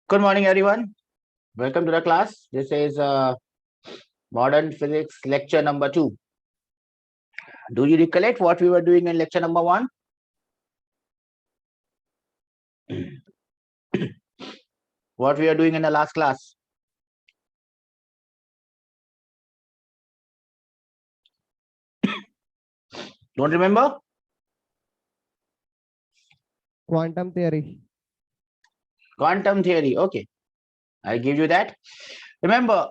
Good morning, everyone. Welcome to the class. This is Modern Physics lecture number 2. Do you recollect what we were doing in lecture number 1? What we are doing in the last class? Don't remember? Quantum theory. Quantum theory. Okay, I give you that. Remember,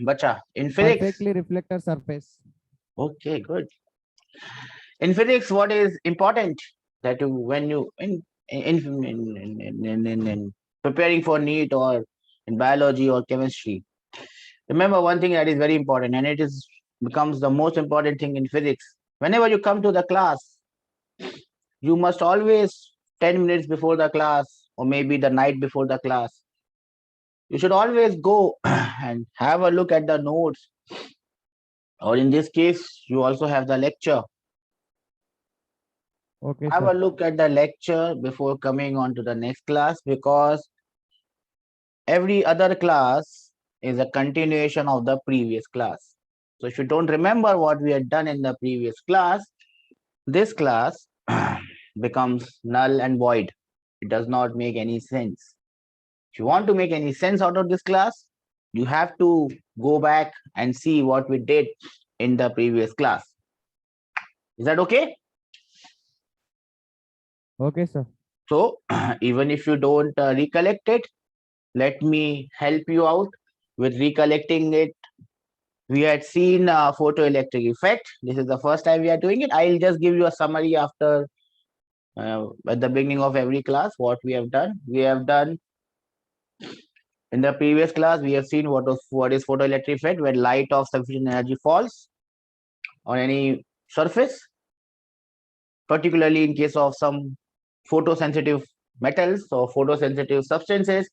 bacha, in physics. Perfectly reflector surface. Okay, good. In physics, what is important that you, when you in preparing for NEET or in biology or chemistry, remember one thing that is very important, and it is becomes the most important thing in physics. Whenever you come to the class, you must always 10 minutes before the class or maybe the night before the class, you should always go and have a look at the notes, or in this case, you also have the lecture. Okay, Have sir. a look at the lecture before coming on to the next class, because every other class is a continuation of the previous class. So if you don't remember what we had done in the previous class, this class becomes null and void. It does not make any sense. If you want to make any sense out of this class, you have to go back and see what we did in the previous class. Is that okay? Okay, sir. So even if you don't recollect it, let me help you out with recollecting it. We had seen photoelectric effect. This is the first time we are doing it. I'll just give you a summary after at the beginning of every class what we have done. We have done in the previous class, we have seen what is photoelectric effect when light of sufficient energy falls on any surface, particularly in case of some photosensitive metals or photosensitive substances.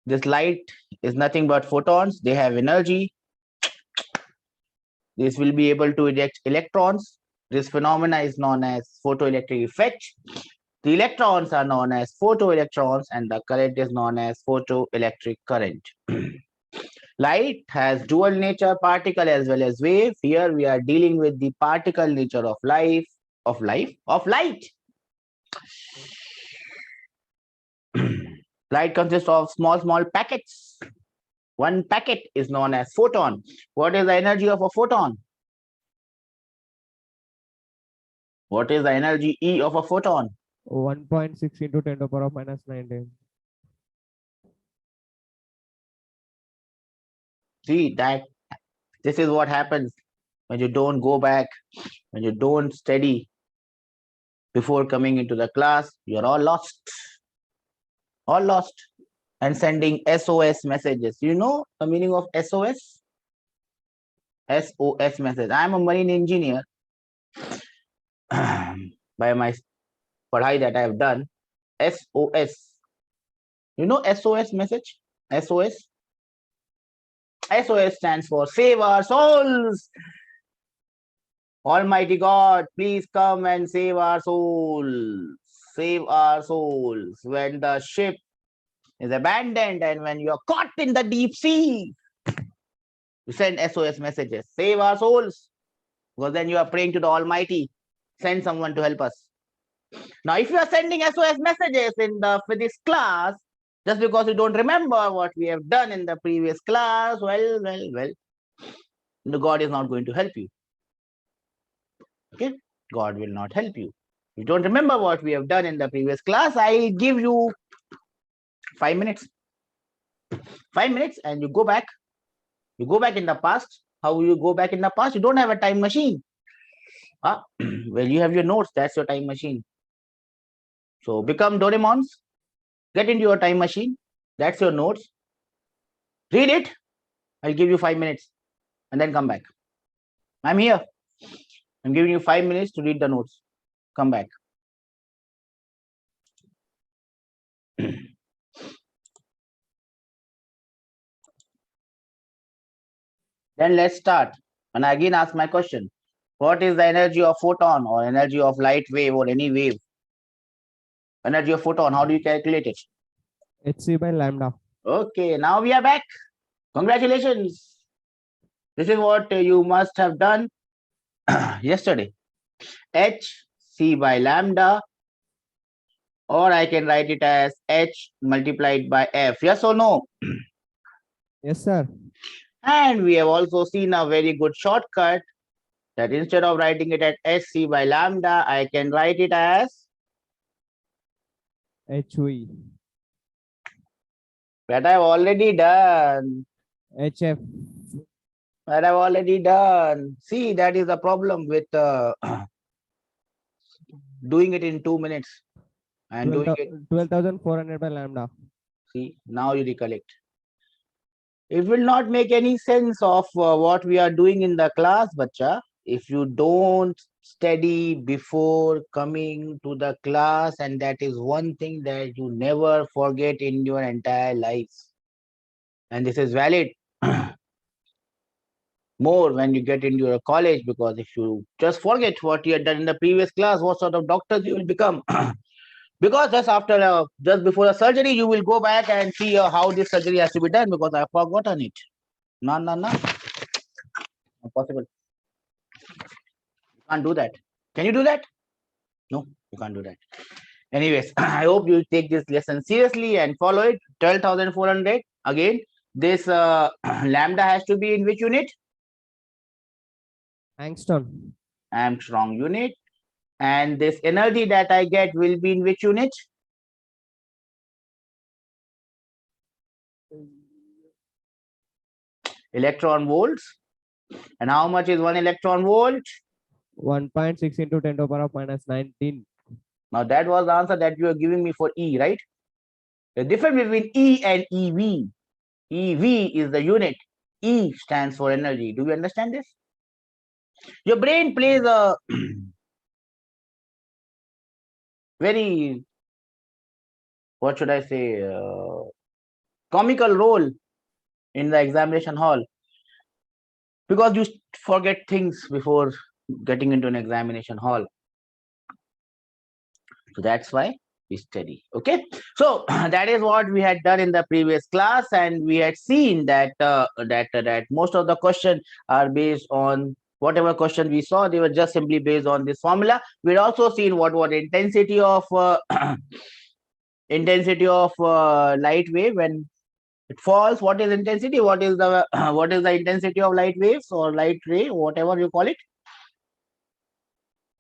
This light is nothing but photons. They have energy. This will be able to eject electrons. This phenomena is known as photoelectric effect. The electrons are known as photoelectrons, and the current is known as photoelectric current. Light has dual nature, particle as well as wave. Here we are dealing with the particle nature of light. Light consists of small packets. One packet is known as photon. What is the energy of a photon? What is the energy E of a photon? 1.6 into 10 to the power of minus 19. See that this is what happens when you don't go back, when you don't study before coming into the class. You're all lost, and sending SOS messages. You know the meaning of SOS? SOS message. I'm a marine engineer. By my padhai that I have done, SOS. You know SOS message? SOS? SOS stands for Save Our Souls. Almighty God, please come and save our souls. Save our souls. When the ship is abandoned and when you're caught in the deep sea, you send SOS messages. Save our souls. Because then you are praying to the Almighty. Send someone to help us. Now, if you are sending SOS messages in the physics class, just because you don't remember what we have done in the previous class, well, the God is not going to help you. Okay? God will not help you. If you don't remember what we have done in the previous class, I give you 5 minutes. 5 minutes and you go back. You go back in the past. How will you go back in the past? You don't have a time machine. Well, you have your notes. That's your time machine. So become Doraemons. Get into your time machine. That's your notes. Read it. I'll give you 5 minutes and then come back. I'm here. I'm giving you 5 minutes to read the notes. Come back. Then let's start. And I again ask my question. What is the energy of photon or energy of light wave or any wave? Energy of photon, how do you calculate it? HC by lambda. Okay, now we are back. Congratulations. This is what you must have done yesterday. H C by lambda, or I can write it as H multiplied by F. Yes or no? Yes, sir. And we have also seen a very good shortcut that instead of writing it as HC by lambda, I can write it as HV. that I've already done. HF. That I've already done. See, that is the problem with doing it in 2 minutes and doing it. 12,400 by lambda. See, now you recollect. It will not make any sense of what we are doing in the class, bacha, if you don't study before coming to the class, and that is one thing that you never forget in your entire life. And this is valid more when you get into your college, because if you just forget what you had done in the previous class, what sort of doctors you will become. Because just before the surgery, you will go back and see how this surgery has to be done, because I've forgotten it. No, no, no. Not possible. You can't do that. Can you do that? No, you can't do that. Anyways, I hope you take this lesson seriously and follow it. 12,400. Again, this lambda has to be in which unit? Angstrom. Armstrong unit. And this energy that I get will be in which unit? Electron volts. And how much is 1 electron volt? 1.6 into 10 to the power of minus 19. Now that was the answer that you are giving me for E, right? The difference between E and EV. EV is the unit. E stands for energy. Do you understand this? Your brain plays a very, what should I say, comical role in the examination hall, because you forget things before getting into an examination hall. So that's why we study. Okay, so that is what we had done in the previous class, and we had seen that that most of the questions are based on whatever question we saw. They were just simply based on this formula. We had also seen what was intensity of light wave when it falls. What is intensity? What is the what is the intensity of light waves or light ray, whatever you call it?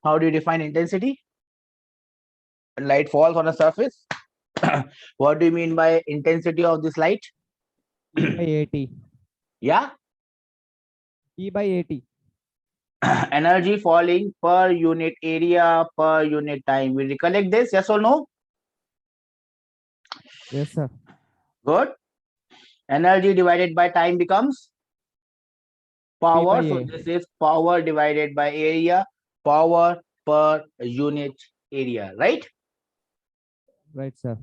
How do you define intensity? Light falls on a surface. What do you mean by intensity of this light? E by 80. Yeah. E by 80. Energy falling per unit area per unit time. We recollect this, yes or no? Yes, sir. Good. Energy divided by time becomes power. So this is power divided by area, power per unit area, right? Right, sir.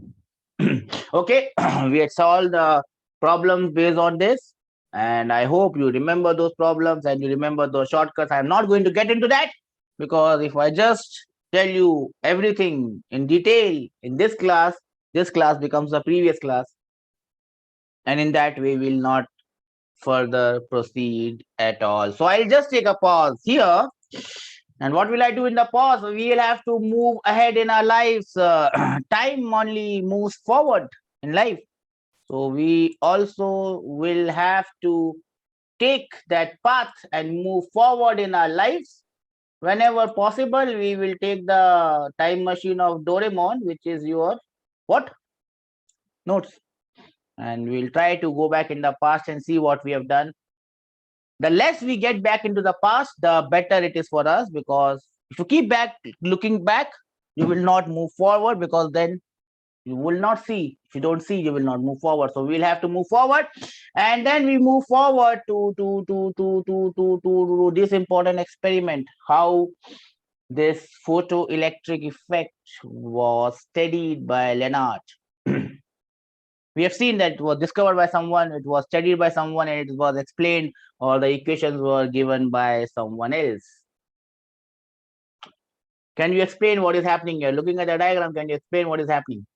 Okay, we had solved the problems based on this, and I hope you remember those problems and you remember those shortcuts. I'm not going to get into that, because if I just tell you everything in detail in this class becomes the previous class, and in that way we'll not further proceed at all. So I'll just take a pause here. And what will I do in the pause? We'll have to move ahead in our lives. Time only moves forward in life. So we also will have to take that path and move forward in our lives. Whenever possible, we will take the time machine of Doraemon, which is your what? Notes. And we'll try to go back in the past and see what we have done. The less we get back into the past, the better it is for us, because if you keep looking back, you will not move forward, because then you will not see. If you don't see, you will not move forward. So we'll have to move forward, and then we move forward to this important experiment, how this photoelectric effect was studied by Leonard. We have seen that it was discovered by someone, it was studied by someone, and it was explained, or the equations were given by someone else. Can you explain what is happening here? Looking at the diagram, can you explain what is happening?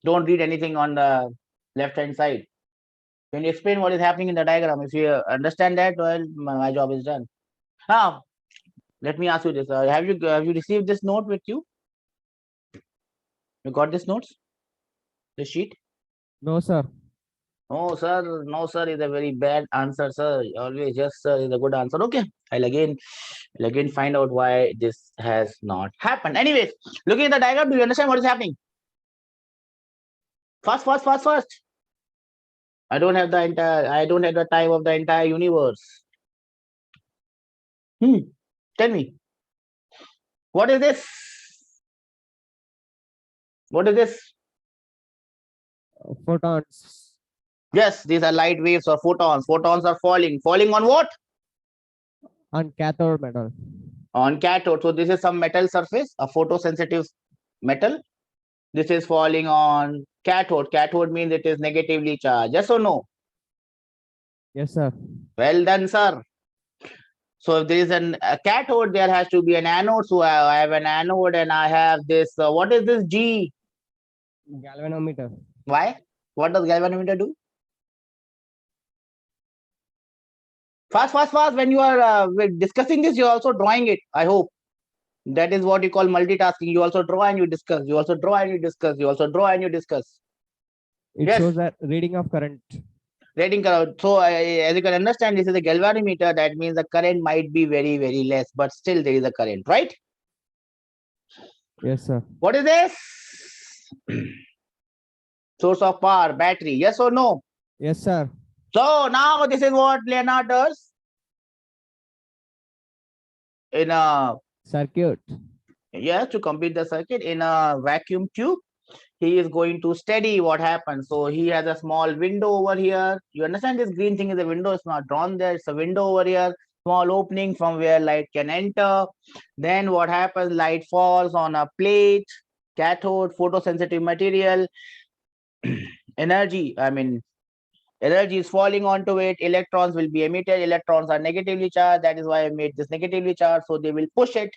Don't read anything on the left hand side. Can you explain what is happening in the diagram? If you understand that, well, my job is done. Now, let me ask you this: have you received this note with you? You got this notes, this sheet? No, sir. No, sir. No, sir is a very bad answer, sir. Always yes, sir is a good answer. Okay, I'll again find out why this has not happened. Anyways, looking at the diagram, do you understand what is happening? Fast. I don't have the time of the entire universe. Tell me, what is this? What is this? Photons. Yes, these are light waves or photons. Photons are falling. Falling on what? On cathode metal. On cathode. So this is some metal surface, a photosensitive metal. This is falling on cathode. Cathode means it is negatively charged. Yes or no? Yes, sir. Well done, sir. So if there is a cathode, there has to be an anode. So I have an anode and I have this. What is this G? Galvanometer. Why? What does galvanometer do? Fast. When you are discussing this, you're also drawing it. I hope. That is what you call multitasking. You also draw and you discuss. You also draw and you discuss. You also draw and you discuss. It Yes. shows that reading of current. Reading current. So as you can understand, this is a galvanometer. That means the current might be very, very less, but still there is a current, right? Yes, sir. What is this? Source of power, battery. Yes or no? Yes, sir. So now this is what Leonard does in a Circuit. yes, to complete the circuit in a vacuum tube. He is going to study what happens. So he has a small window over here. You understand this green thing is a window. It's not drawn there. It's a window over here. Small opening from where light can enter. Then what happens? Light falls on a plate, cathode, photosensitive material. Energy is falling onto it. Electrons will be emitted. Electrons are negatively charged. That is why I made this negatively charged. So they will push it.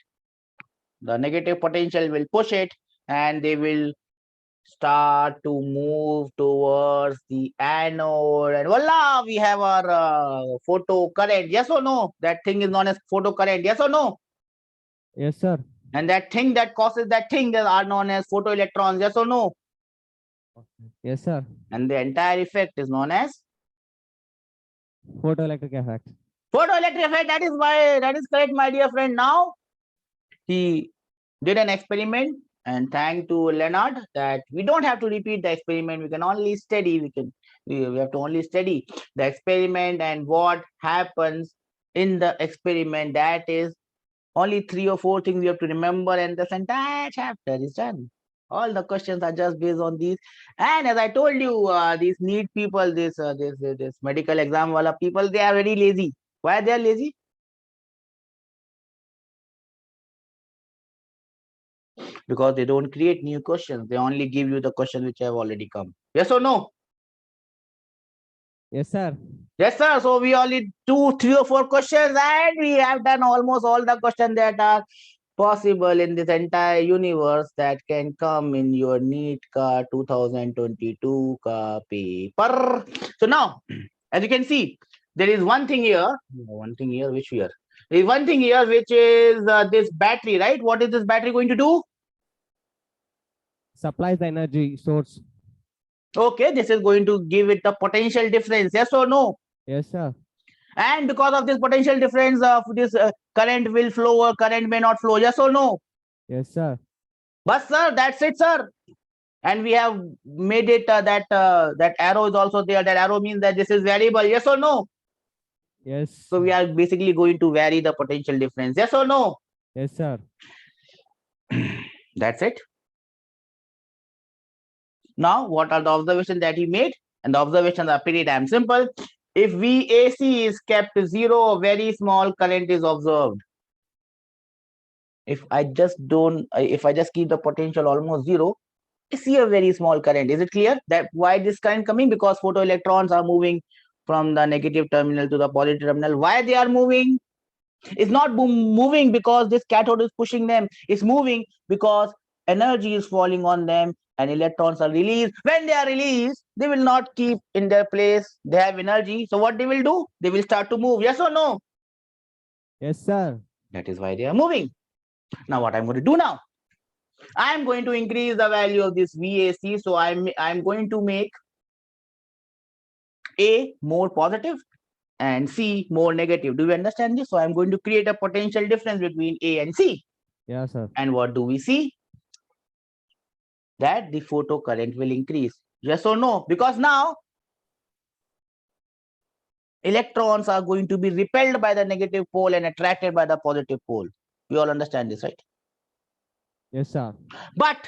The negative potential will push it and they will start to move towards the anode, and voila, we have our photo current. Yes or no? That thing is known as photo current. Yes or no? Yes, sir. And that thing that causes that thing that are known as photoelectrons. Yes or no? Yes, sir. And the entire effect is known as Photoelectric effect. photoelectric effect. That is correct, my dear friend. Now he did an experiment, and thank to Leonard that we don't have to repeat the experiment. We can only study. We have to only study the experiment and what happens in the experiment. That is only 3 or 4 things you have to remember, and this entire chapter is done. All the questions are just based on these. And as I told you, these NEET people, this medical exam wala people, they are very lazy. Why they are lazy? Because they don't create new questions. They only give you the questions which have already come. Yes or no? Yes, sir. Yes, sir. So we only 2, 3 or 4 questions, and we have done almost all the questions that are possible in this entire universe that can come in your NEET ka 2022 ka paper. So now, as you can see, there is one thing here. Which here? There is one thing here, which is this battery, right? What is this battery going to do? Supplies the energy source. Okay, this is going to give it the potential difference. Yes or no? Yes, sir. And because of this potential difference of this current will flow or current may not flow. Yes or no? Yes, sir. But sir, that's it, sir. And we have made it that arrow is also there. That arrow means that this is variable. Yes or no? Yes. So we are basically going to vary the potential difference. Yes or no? Yes, sir. That's it. Now, what are the observations that he made? And the observations are pretty damn simple. If VAC is kept to 0, a very small current is observed. If I just keep the potential almost 0, I see a very small current. Is it clear that why this current coming? Because photoelectrons are moving from the negative terminal to the positive terminal. Why they are moving? It's not moving because this cathode is pushing them. It's moving because energy is falling on them and electrons are released. When they are released, they will not keep in their place. They have energy. So what they will do? They will start to move. Yes or no? Yes, sir. That is why they are moving. Now what I'm going to do now? I am going to increase the value of this VAC. So I'm going to make A more positive and C more negative. Do you understand this? So I'm going to create a potential difference between A and C. Yeah, sir. And what do we see? That the photo current will increase. Yes or no? Because now electrons are going to be repelled by the negative pole and attracted by the positive pole. We all understand this, right? Yes, sir. But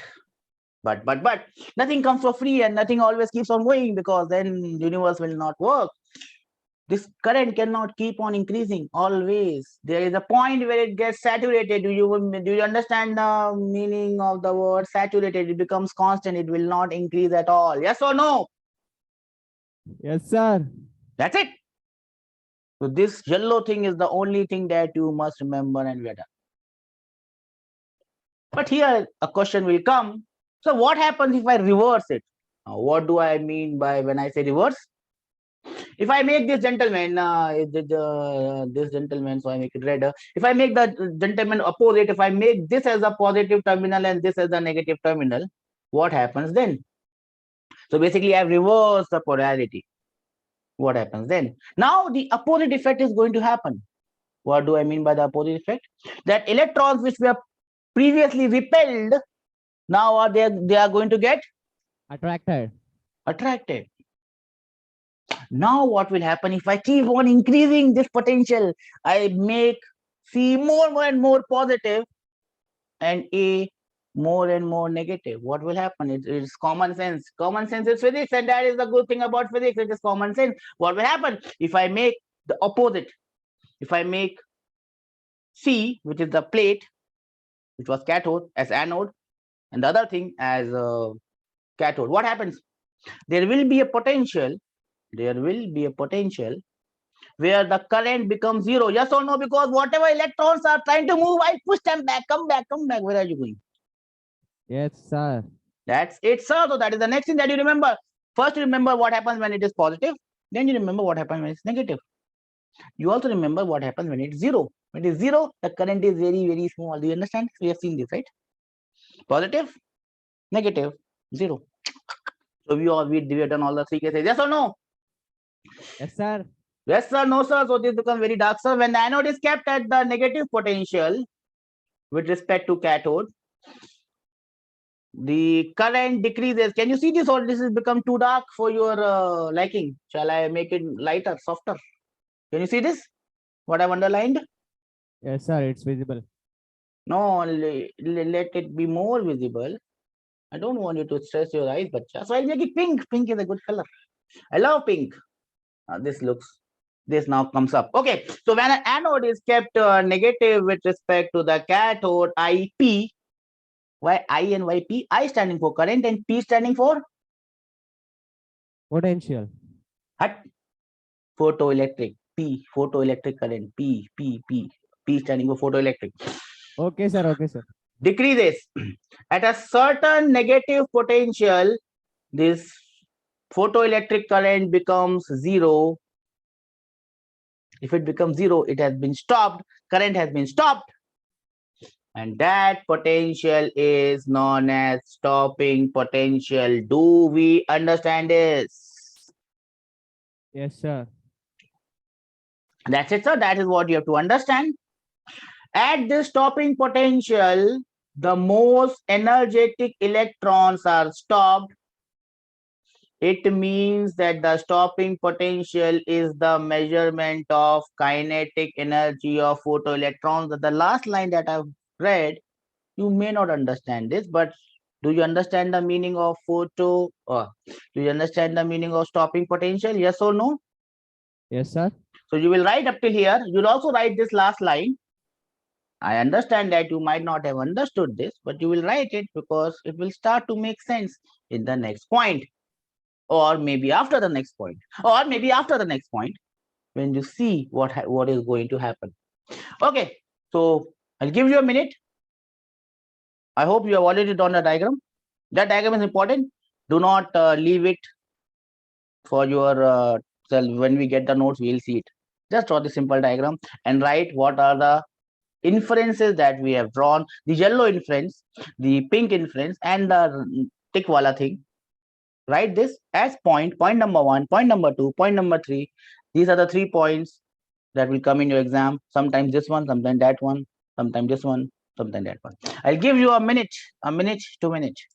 nothing comes for free and nothing always keeps on going, because then universe will not work. This current cannot keep on increasing always. There is a point where it gets saturated. Do you understand the meaning of the word saturated? It becomes constant. It will not increase at all. Yes or no? Yes, sir. That's it. So this yellow thing is the only thing that you must remember, and we're done. But here a question will come. So what happens if I reverse it? Now, what do I mean by when I say reverse? If I make this gentleman, this gentleman, so I make it red. If I make the gentleman opposite, if I make this as a positive terminal and this as a negative terminal, what happens then? So basically, I've reversed the polarity. What happens then? Now the opposite effect is going to happen. What do I mean by the opposite effect? That electrons which were previously repelled, now are they are going to get Attracted. Now what will happen if I keep on increasing this potential? I make C more and more positive and A more and more negative. What will happen? It's common sense. Common sense is physics, and that is the good thing about physics. It is common sense. What will happen if I make the opposite? If I make C, which is the plate, which was cathode, as anode, and the other thing as cathode, what happens? There will be a potential where the current becomes zero. Yes or no? Because whatever electrons are trying to move, I push them back. Come back. Where are you going? Yes, sir. That's it, sir. So that is the next thing that you remember. First, you remember what happens when it is positive. Then you remember what happens when it's negative. You also remember what happens when it's zero. When it is zero, the current is very, very small. Do you understand? We have seen this, right? Positive, negative, zero. So we have done all the three cases. Yes or no? Yes, sir. Yes, sir. No, sir. So this becomes very dark, sir. When the anode is kept at the negative potential with respect to cathode, the current decreases. Can you see this, or this has become too dark for your liking? Shall I make it lighter, softer? Can you see this? What I've underlined? Yes, sir. It's visible. No, let it be more visible. I don't want you to stress your eyes, but so I'll make it pink. Pink is a good color. I love pink. This now comes up. Okay, so when an anode is kept negative with respect to the cathode, IP, why I and why P? I standing for current and P standing for Potential. photoelectric. P, photoelectric current. P standing for photoelectric. Okay, sir. Okay, sir. Decreases at a certain negative potential. This photoelectric current becomes zero. If it becomes zero, it has been stopped. Current has been stopped. And that potential is known as stopping potential. Do we understand this? Yes, sir. That's it, sir. That is what you have to understand. At this stopping potential, the most energetic electrons are stopped. It means that the stopping potential is the measurement of kinetic energy of photoelectrons. The last line that I've read, you may not understand this, but do you understand the meaning of do you understand the meaning of stopping potential? Yes or no? Yes, sir. So you will write up till here. You'll also write this last line. I understand that you might not have understood this, but you will write it because it will start to make sense in the next point, or maybe after the next point, or maybe after the next point when you see what is going to happen. Okay, so I'll give you a minute. I hope you have already drawn the diagram. That diagram is important. Do not leave it for your self. When we get the notes, we'll see it. Just draw the simple diagram and write what are the inferences that we have drawn. The yellow inference, the pink inference, and the tick wala thing. Write this as point number 1, point number 2, point number 3. These are the 3 points that will come in your exam. Sometimes this one, sometimes that one, sometimes this one, sometimes that one. I'll give you a minute, 2 minutes.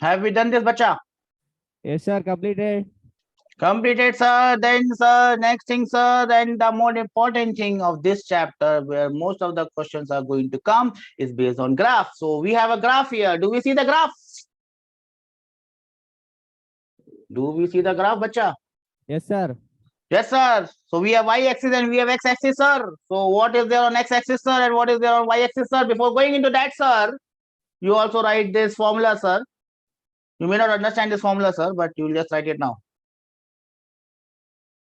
Have we done this, bacha? Yes, sir. Completed. Completed, sir. Then, sir, next thing, sir, then the more important thing of this chapter, where most of the questions are going to come, is based on graph. So we have a graph here. Do we see the graph? Do we see the graph, bacha? Yes, sir. Yes, sir. So we have y-axis and we have x-axis, sir. So what is there on x-axis, sir, and what is there on y-axis, sir? Before going into that, sir, you also write this formula, sir. You may not understand this formula, sir, but you will just write it now.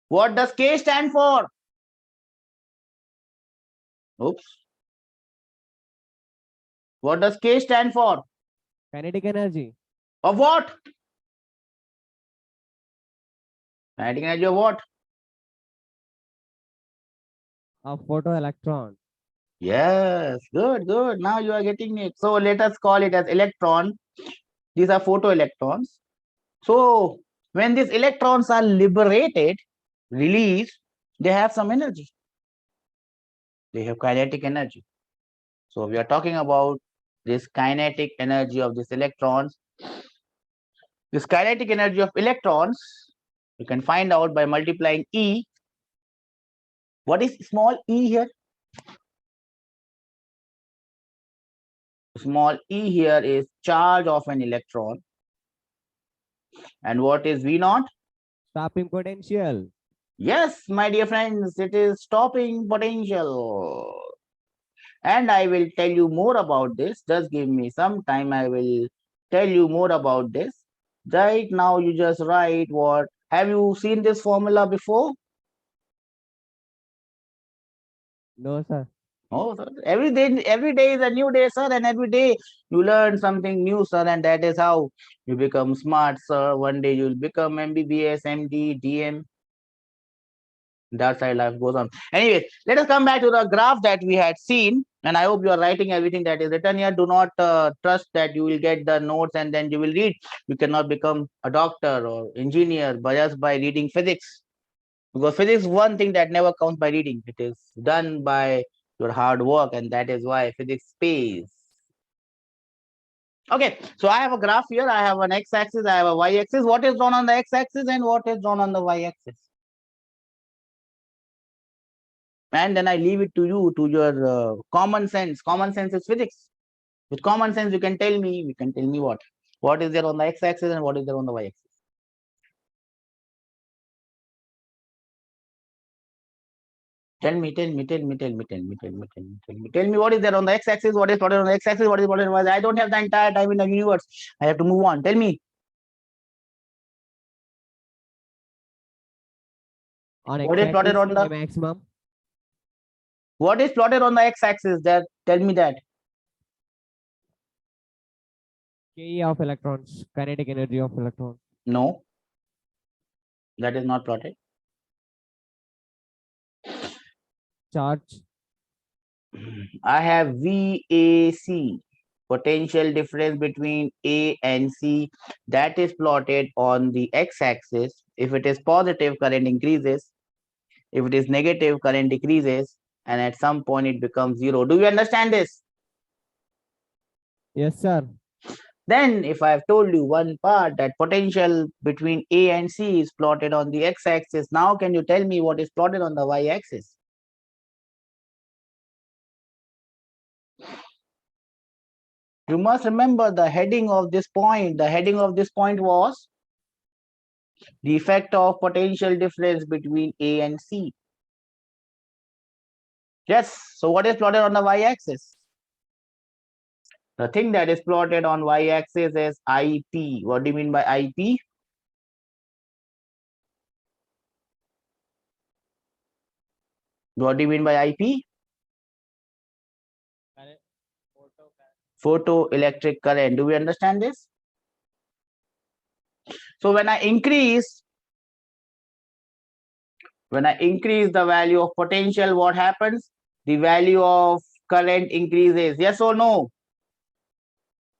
What does K stand for? Oops. What does K stand for? Kinetic energy. Of what? Kinetic energy of what? Of photoelectron. Yes, good, good. Now you are getting it. So let us call it as electron. These are photoelectrons. So when these electrons are liberated, released, they have some energy. They have kinetic energy. So we are talking about this kinetic energy of these electrons. This kinetic energy of electrons, you can find out by multiplying E. What is small e here? Small e here is charge of an electron. And what is V naught? Stopping potential. Yes, my dear friends, it is stopping potential. And I will tell you more about this. Just give me some time. I will tell you more about this. Right now, you just write what. Have you seen this formula before? No, sir. Oh, sir. Every day is a new day, sir, and every day you learn something new, sir, and that is how you become smart, sir. One day you'll become MBBS, MD, DM. That's how life goes on. Anyway, let us come back to the graph that we had seen, and I hope you are writing everything that is written here. Do not trust that you will get the notes and then you will read. You cannot become a doctor or engineer just by reading physics, because physics is one thing that never counts by reading. It is done by your hard work, and that is why physics pays. Okay, so I have a graph here. I have an x-axis, I have a y-axis. What is drawn on the x-axis and what is drawn on the y-axis? And then I leave it to you, to your common sense. Common sense is physics. With common sense, you can tell me what is there on the x-axis and what is there on the y-axis. Tell me what is there on the x-axis, what is plotted on the x-axis, what is plotted on the y. I don't have the entire time in the universe. I have to move on. Tell me. On What is plotted on the maximum? What is plotted on the x-axis? That tell me that. JEE of electrons, kinetic energy of electrons. No, that is not plotted. Charge. I have VAC, potential difference between A and C, that is plotted on the x-axis. If it is positive, current increases. If it is negative, current decreases, and at some point it becomes zero. Do you understand this? Yes, sir. Then if I have told you one part that potential between A and C is plotted on the x-axis, now can you tell me what is plotted on the y-axis? You must remember the heading of this point. The heading of this point was the effect of potential difference between A and C. Yes, so what is plotted on the y-axis? The thing that is plotted on y-axis is IP. What do you mean by IP? What do you mean by IP? Photoelectric current. Do we understand this? So when I increase the value of potential, what happens? The value of current increases. Yes or no?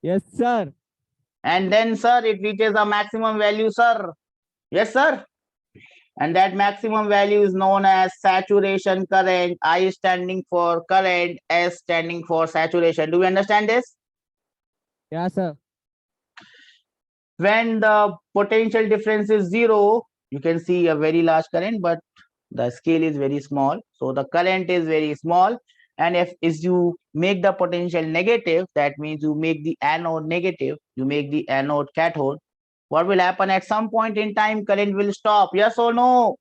Yes, sir. And then, sir, it reaches a maximum value, sir. Yes, sir. And that maximum value is known as saturation current. I standing for current, S standing for saturation. Do we understand this? Yes, sir. When the potential difference is zero, you can see a very large current, but the scale is very small. So the current is very small. And if you make the potential negative, that means you make the anode negative, you make the anode cathode. What will happen at some point in time? Current will stop. Yes or no?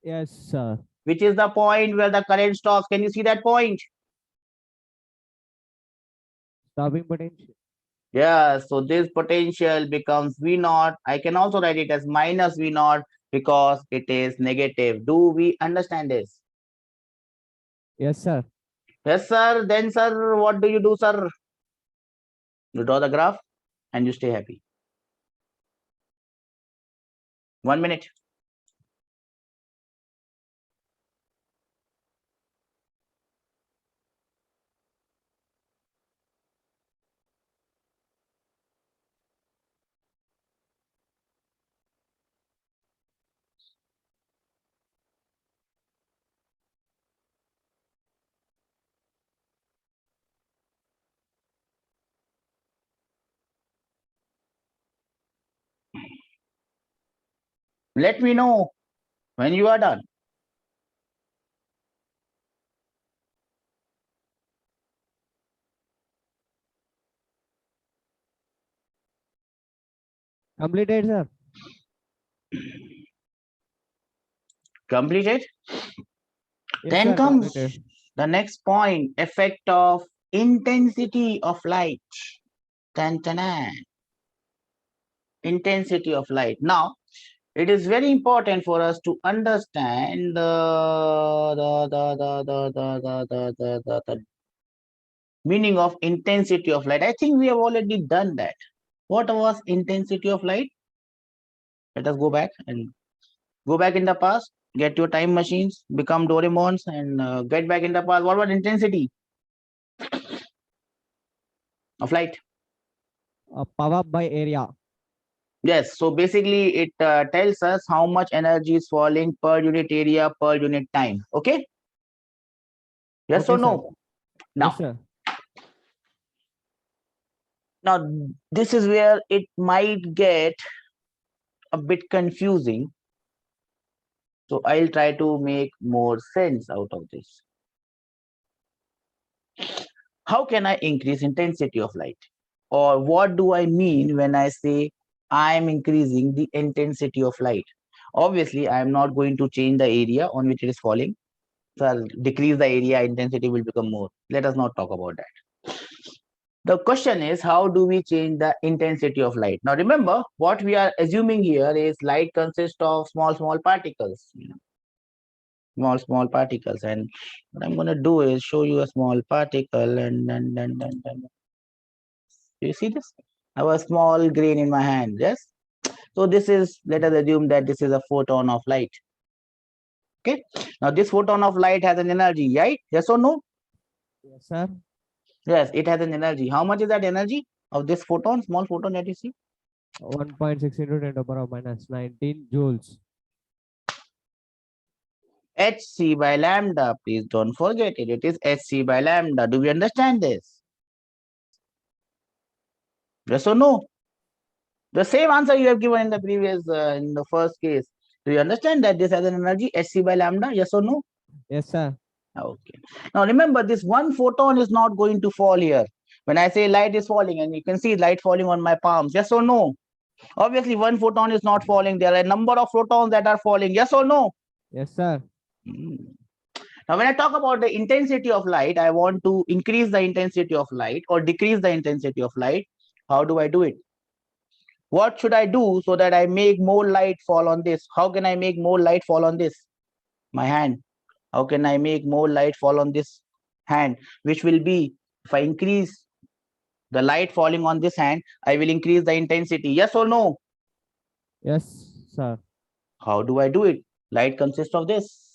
Yes, sir. Which is the point where the current stops? Can you see that point? Stopping potential. Yeah, so this potential becomes V naught. I can also write it as minus V naught because it is negative. Do we understand this? Yes, sir. Yes, sir. Then, sir, what do you do, sir? You draw the graph and you stay happy. 1 minute. Let me know when you are done. Completed, sir. Completed? Yes, Then sir, comes completed. the next point, effect of intensity of light. Tan, tan, tan. Intensity of light. Now, it is very important for us to understand the meaning of intensity of light. I think we have already done that. What was intensity of light? Let us go back and go back in the past, get your time machines, become Doraemons, and get back in the past. What was intensity of light? Power by area. Yes, so basically it tells us how much energy is falling per unit area per unit time. Okay? Yes Okay, or sir. no? Yes, Now, sir. now this is where it might get a bit confusing. So I'll try to make more sense out of this. How can I increase intensity of light? Or what do I mean when I say I'm increasing the intensity of light? Obviously, I am not going to change the area on which it is falling. So decrease the area, intensity will become more. Let us not talk about that. The question is, how do we change the intensity of light? Now remember, what we are assuming here is light consists of small particles. Small particles. And what I'm going to do is show you a small particle, and then. Do you see this? I have a small grain in my hand. Yes. So this is, let us assume that this is a photon of light. Okay. Now this photon of light has an energy, right? Yes or no? Yes, sir. Yes, it has an energy. How much is that energy of this photon, small photon that you see? 1.6 into 10 to the power of minus 19 joules. Hc by lambda. Please don't forget it. It is Hc by lambda. Do we understand this? Yes or no? The same answer you have given in the previous, in the first case. Do you understand that this has an energy Hc by lambda? Yes or no? Yes, sir. Okay. Now remember, this one photon is not going to fall here. When I say light is falling, and you can see light falling on my palms. Yes or no? Obviously, one photon is not falling. There are a number of photons that are falling. Yes or no? Yes, sir. Now, when I talk about the intensity of light, I want to increase the intensity of light or decrease the intensity of light. How do I do it? What should I do so that I make more light fall on this? How can I make more light fall on this? My hand. How can I make more light fall on this hand? Which will be, if I increase the light falling on this hand, I will increase the intensity. Yes or no? Yes, sir. How do I do it? Light consists of this.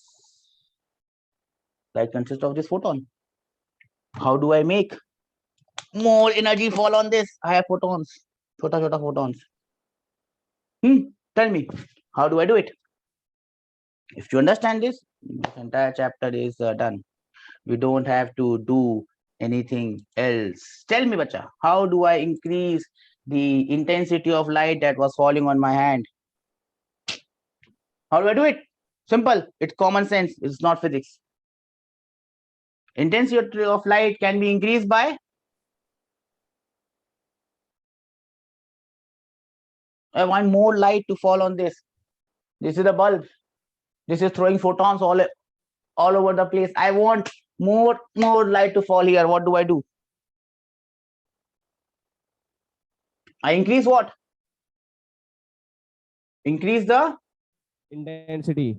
Light consists of this photon. How do I make more energy fall on this? I have photons, chota photons. Tell me, how do I do it? If you understand this entire chapter is done. We don't have to do anything else. Tell me, bacha, how do I increase the intensity of light that was falling on my hand? How do I do it? Simple. It's common sense. It's not physics. Intensity of light can be increased by, I want more light to fall on this. This is the bulb. This is throwing photons all over the place. I want more light to fall here. What do I do? I increase what? Increase the intensity.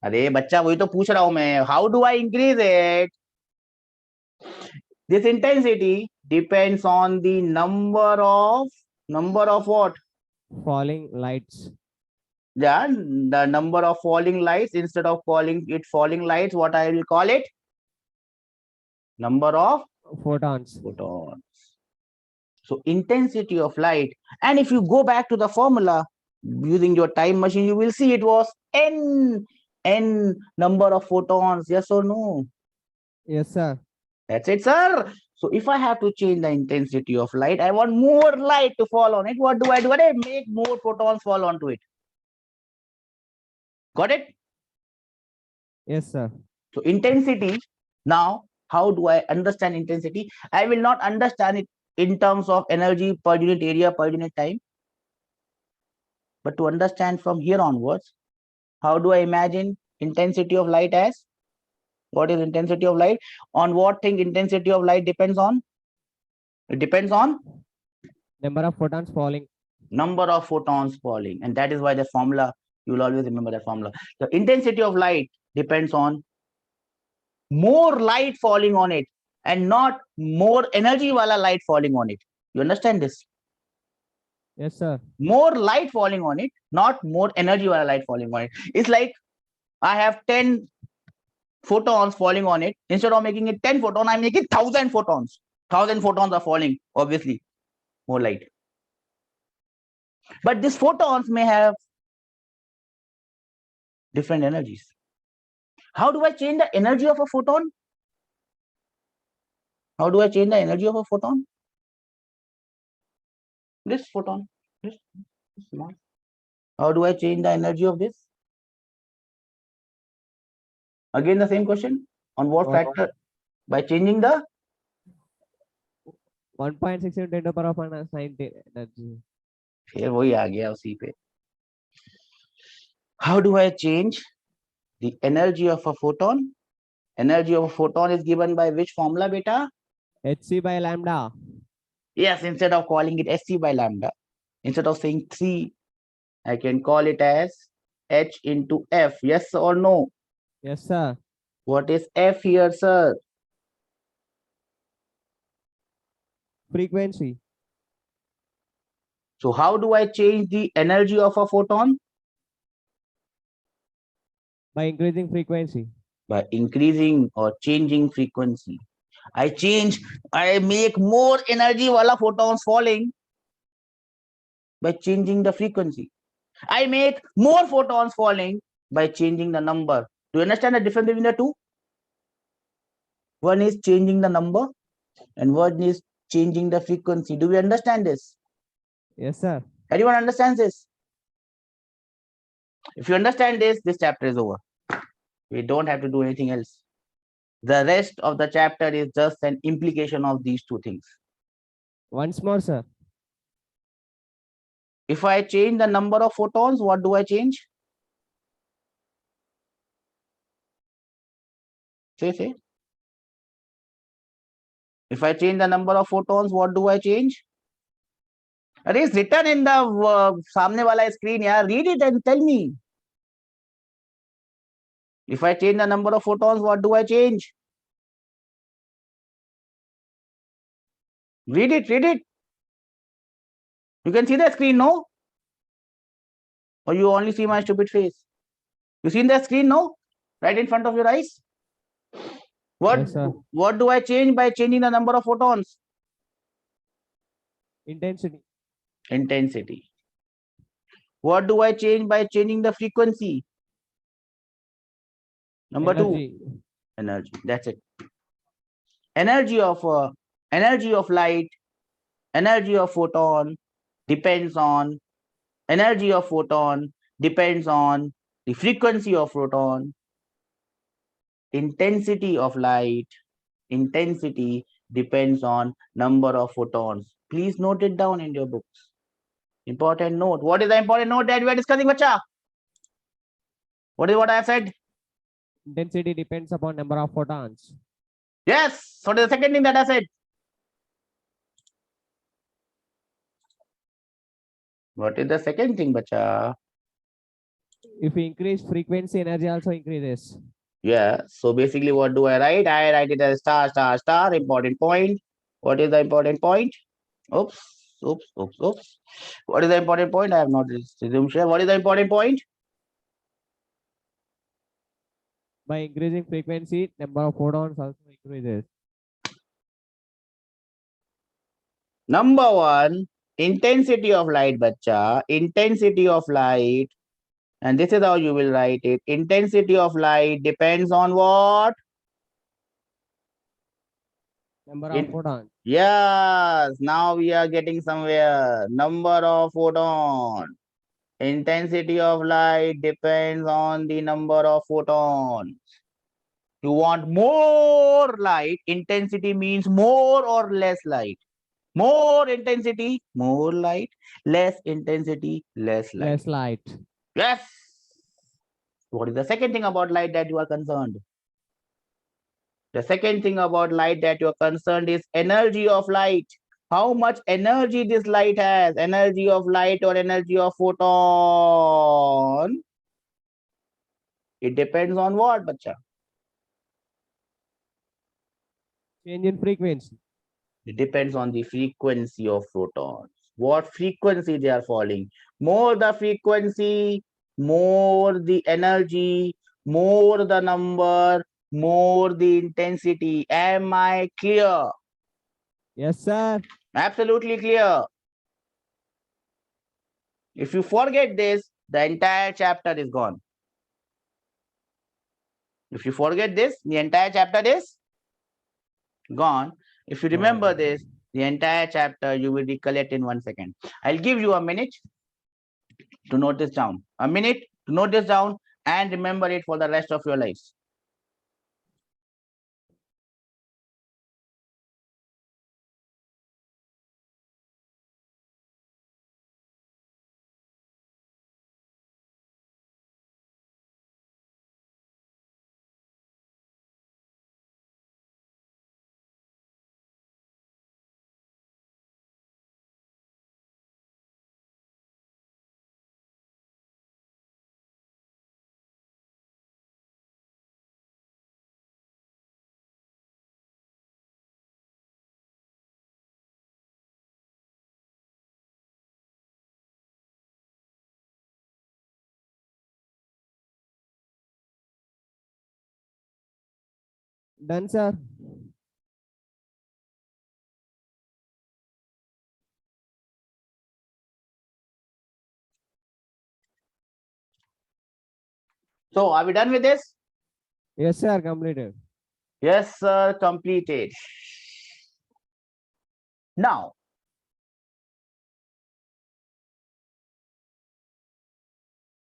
अरे बच्चा वही तो पूछ रहा हूं मैं. How do I increase it? This intensity depends on the number of what? Falling lights. Yeah, the number of falling lights. Instead of calling it falling lights, what I will call it? Number of photons. So intensity of light. And if you go back to the formula using your time machine, you will see it was n number of photons. Yes or no? Yes, sir. That's it, sir. So if I have to change the intensity of light, I want more light to fall on it. What do? I make more photons fall onto it. Got it? Yes, sir. So intensity. Now, how do I understand intensity? I will not understand it in terms of energy per unit area per unit time. But to understand from here onwards, how do I imagine intensity of light as? What is intensity of light? On what thing intensity of light depends on? It depends on number of photons falling. Number of photons falling. And that is why the formula, you will always remember that formula. The intensity of light depends on more light falling on it and not more energy wala light falling on it. You understand this? Yes, sir. More light falling on it, not more energy wala light falling on it. It's like I have 10 photons falling on it. Instead of making it 10 photons, I'm making 1,000 photons. 1,000 photons are falling, obviously, more light. But these photons may have different energies. How do I change the energy of a photon? How do I change the energy of a photon? This photon. This one. How do I change the energy of this? Again, the same question. On what factor? By changing the 1.6 into 10 to the power of minus 19 energy. फिर वही आ गया उसी पे. How do I change the energy of a photon Energy of a photon is given by which formula, beta? hc by lambda. Yes, instead of calling it hc by lambda, instead of saying 3, I can call it as h into f. Yes or no? Yes, sir. What is f here, sir? Frequency. So how do I change the energy of a photon? By increasing frequency. By increasing or changing frequency. I make more energy wala photons falling by changing the frequency. I make more photons falling by changing the number. Do you understand the difference between the two? One is changing the number and one is changing the frequency. Do we understand this? Yes, sir. Everyone understands this? If you understand this, this chapter is over. We don't have to do anything else. The rest of the chapter is just an implication of these two things. Once more, sir. If I change the number of photons, what do I change? Say. If I change the number of photons, what do I change? It is written in the samne wala screen. Yeah, read it and tell me. If I change the number of photons, what do I change? Read it. You can see the screen, no? Or you only see my stupid face? You seen the screen, no? Right in front of your eyes? Yes, sir. What do I change by changing the number of photons? Intensity. Intensity. What do I change by changing the frequency? Number Energy. 2, energy. That's it. Energy of light, energy of photon depends on energy of photon depends on the frequency of photon. Intensity of light, intensity depends on number of photons. Please note it down in your books. Important note. What is the important note that we are discussing, bacha? What is what I have said? Intensity depends upon number of photons. Yes. What is the second thing that I said? What is the second thing, bacha? If we increase frequency, energy also increases. Yeah. So basically, what do I write? I write it as star. Important point. What is the important point? Oops. What is the important point? I have not resumed share. What is the important point? By increasing frequency, number of photons also increases. Number 1, intensity of light, bacha. Intensity of light. And this is how you will write it. Intensity of light depends on what? Number of photons. Yes. Now we are getting somewhere. Number of photon. Intensity of light depends on the number of photons. You want more light. Intensity means more or less light. More intensity, more light. Less intensity, less light. Less light. Yes. What is the second thing about light that you are concerned? The second thing about light that you are concerned is energy of light. How much energy this light has? Energy of light or energy of photon? It depends on what, bacha? Change in frequency. It depends on the frequency of photons. What frequency they are falling. More the frequency, more the energy, more the number, more the intensity. Am I clear? Yes, sir. Absolutely clear. If you forget this, the entire chapter is gone. If you forget this, the entire chapter is gone. If you remember this, the entire chapter you will recollect in 1 second. I'll give you a minute to note this down. A minute to note this down and remember it for the rest of your lives. Done, sir. So are we done with this? Yes, sir. Completed. Yes, sir, completed. Now,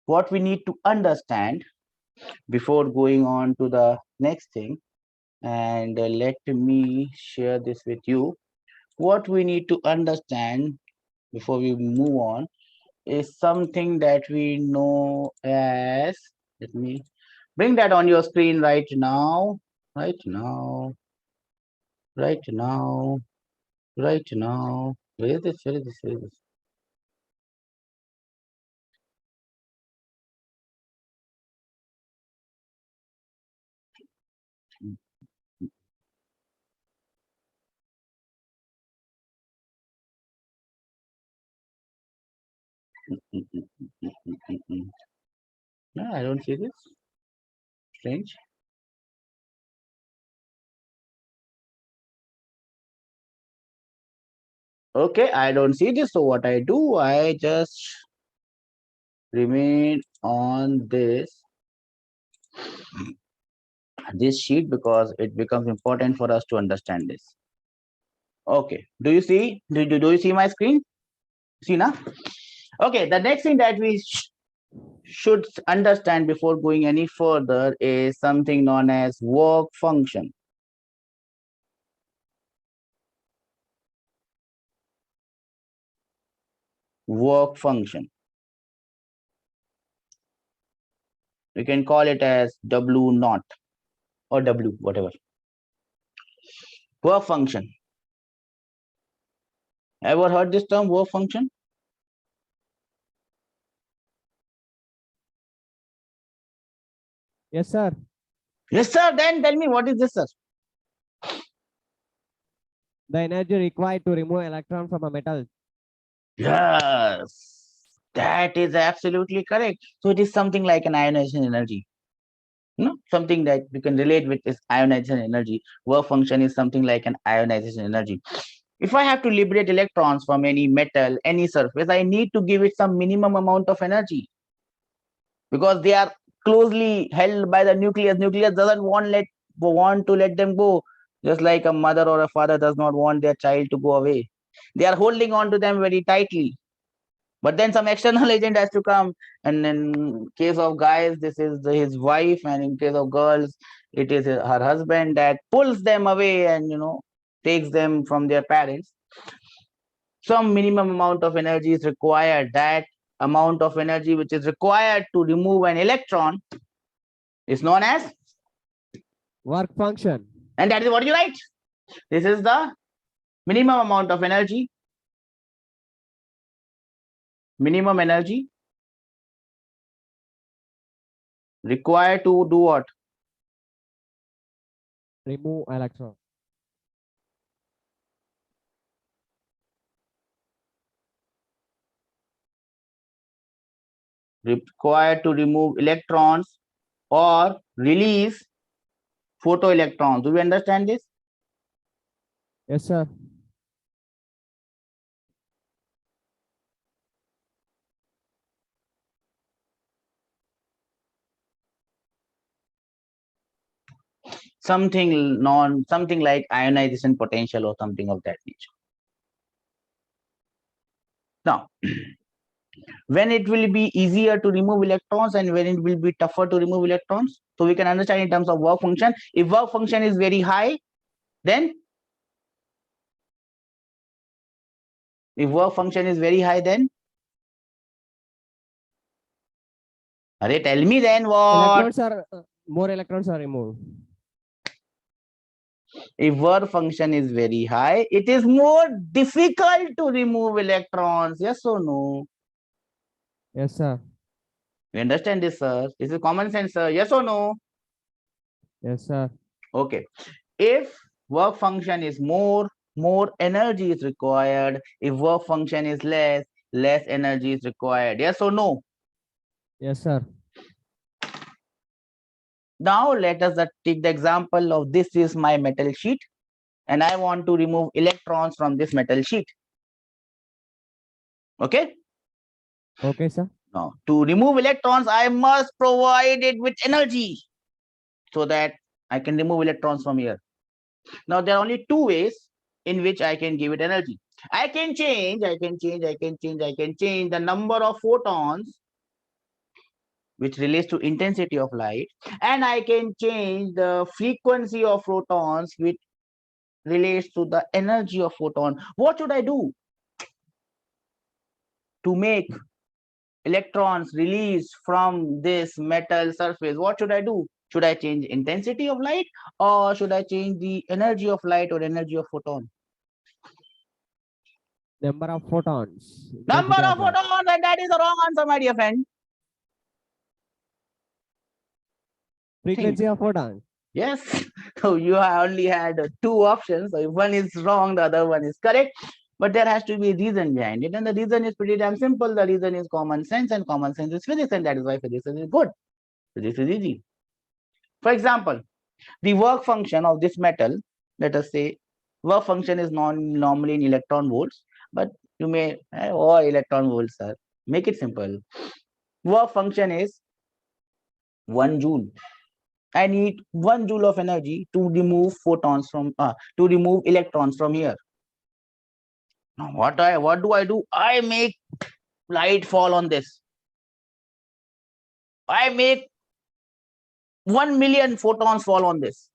what we need to understand before going on to the next thing, and let me share this with you. What we need to understand before we move on is something that we know as, let me bring that on your screen right now, right now, right now, right now. Where is this? Where is this? Where is this? No, I don't see this. Strange. Okay, I don't see this. So what I do, I just remain on this sheet because it becomes important for us to understand this. Okay, do you see? Do you see my screen? See now? Okay, the next thing that we should understand before going any further is something known as work function. Work function. We can call it as W naught or W, whatever. Work function. Ever heard this term, work function? Yes, sir. Yes, sir. Then tell me, what is this, sir? The energy required to remove electron from a metal. Yes, that is absolutely correct. So it is something like an ionization energy. No, something that you can relate with is ionization energy. Work function is something like an ionization energy. If I have to liberate electrons from any metal, any surface, I need to give it some minimum amount of energy because they are closely held by the nucleus. Nucleus doesn't want to let them go, just like a mother or a father does not want their child to go away. They are holding on to them very tightly. But then some external agent has to come, and in case of guys, this is his wife, and in case of girls, it is her husband that pulls them away and takes them from their parents. Some minimum amount of energy is required. That amount of energy which is required to remove an electron is known as Work function. And that is what you write. This is the minimum amount of energy. Minimum energy required to do what? Remove electron. Required to remove electrons or release photoelectrons. Do we understand this? Yes, sir. Something like ionization potential or something of that nature. Now, when it will be easier to remove electrons and when it will be tougher to remove electrons, so we can understand in terms of work function. If work function is very high, then if work function is very high, then tell me then what? More electrons are removed. If work function is very high, it is more difficult to remove electrons. Yes or no? Yes, sir. We understand this, sir. This is common sense, sir. Yes or no? Yes, sir. Okay. If work function is more energy is required. If work function is less energy is required. Yes or no? Yes, sir. Now let us take the example of this is my metal sheet, and I want to remove electrons from this metal sheet. Okay. Okay, sir. Now, to remove electrons, I must provide it with energy so that I can remove electrons from here. Now, there are only two ways in which I can give it energy. I can change the number of photons, which relates to intensity of light, and I can change the frequency of photons, which relates to the energy of photon. What should I do to make electrons released from this metal surface? What should I do? Should I change intensity of light, or should I change the energy of light or energy of photon? Number of photons. Number Intensity of light. photons, and that is the wrong answer, my dear friend. Frequency of photons. Yes. So you only had two options. So if one is wrong, the other one is correct. But there has to be a reason behind it. And the reason is pretty damn simple. The reason is common sense, and common sense is physics, and that is why physics is good. Physics is easy. For example, the work function of this metal, let us say, work function is normally in electron volts, but you may, oh, electron volts, sir. Make it simple. Work function is 1 joule. I need 1 joule of energy to remove photons from to remove electrons from here. Now what do I do? I make light fall on this. I make 1 million photons fall on this.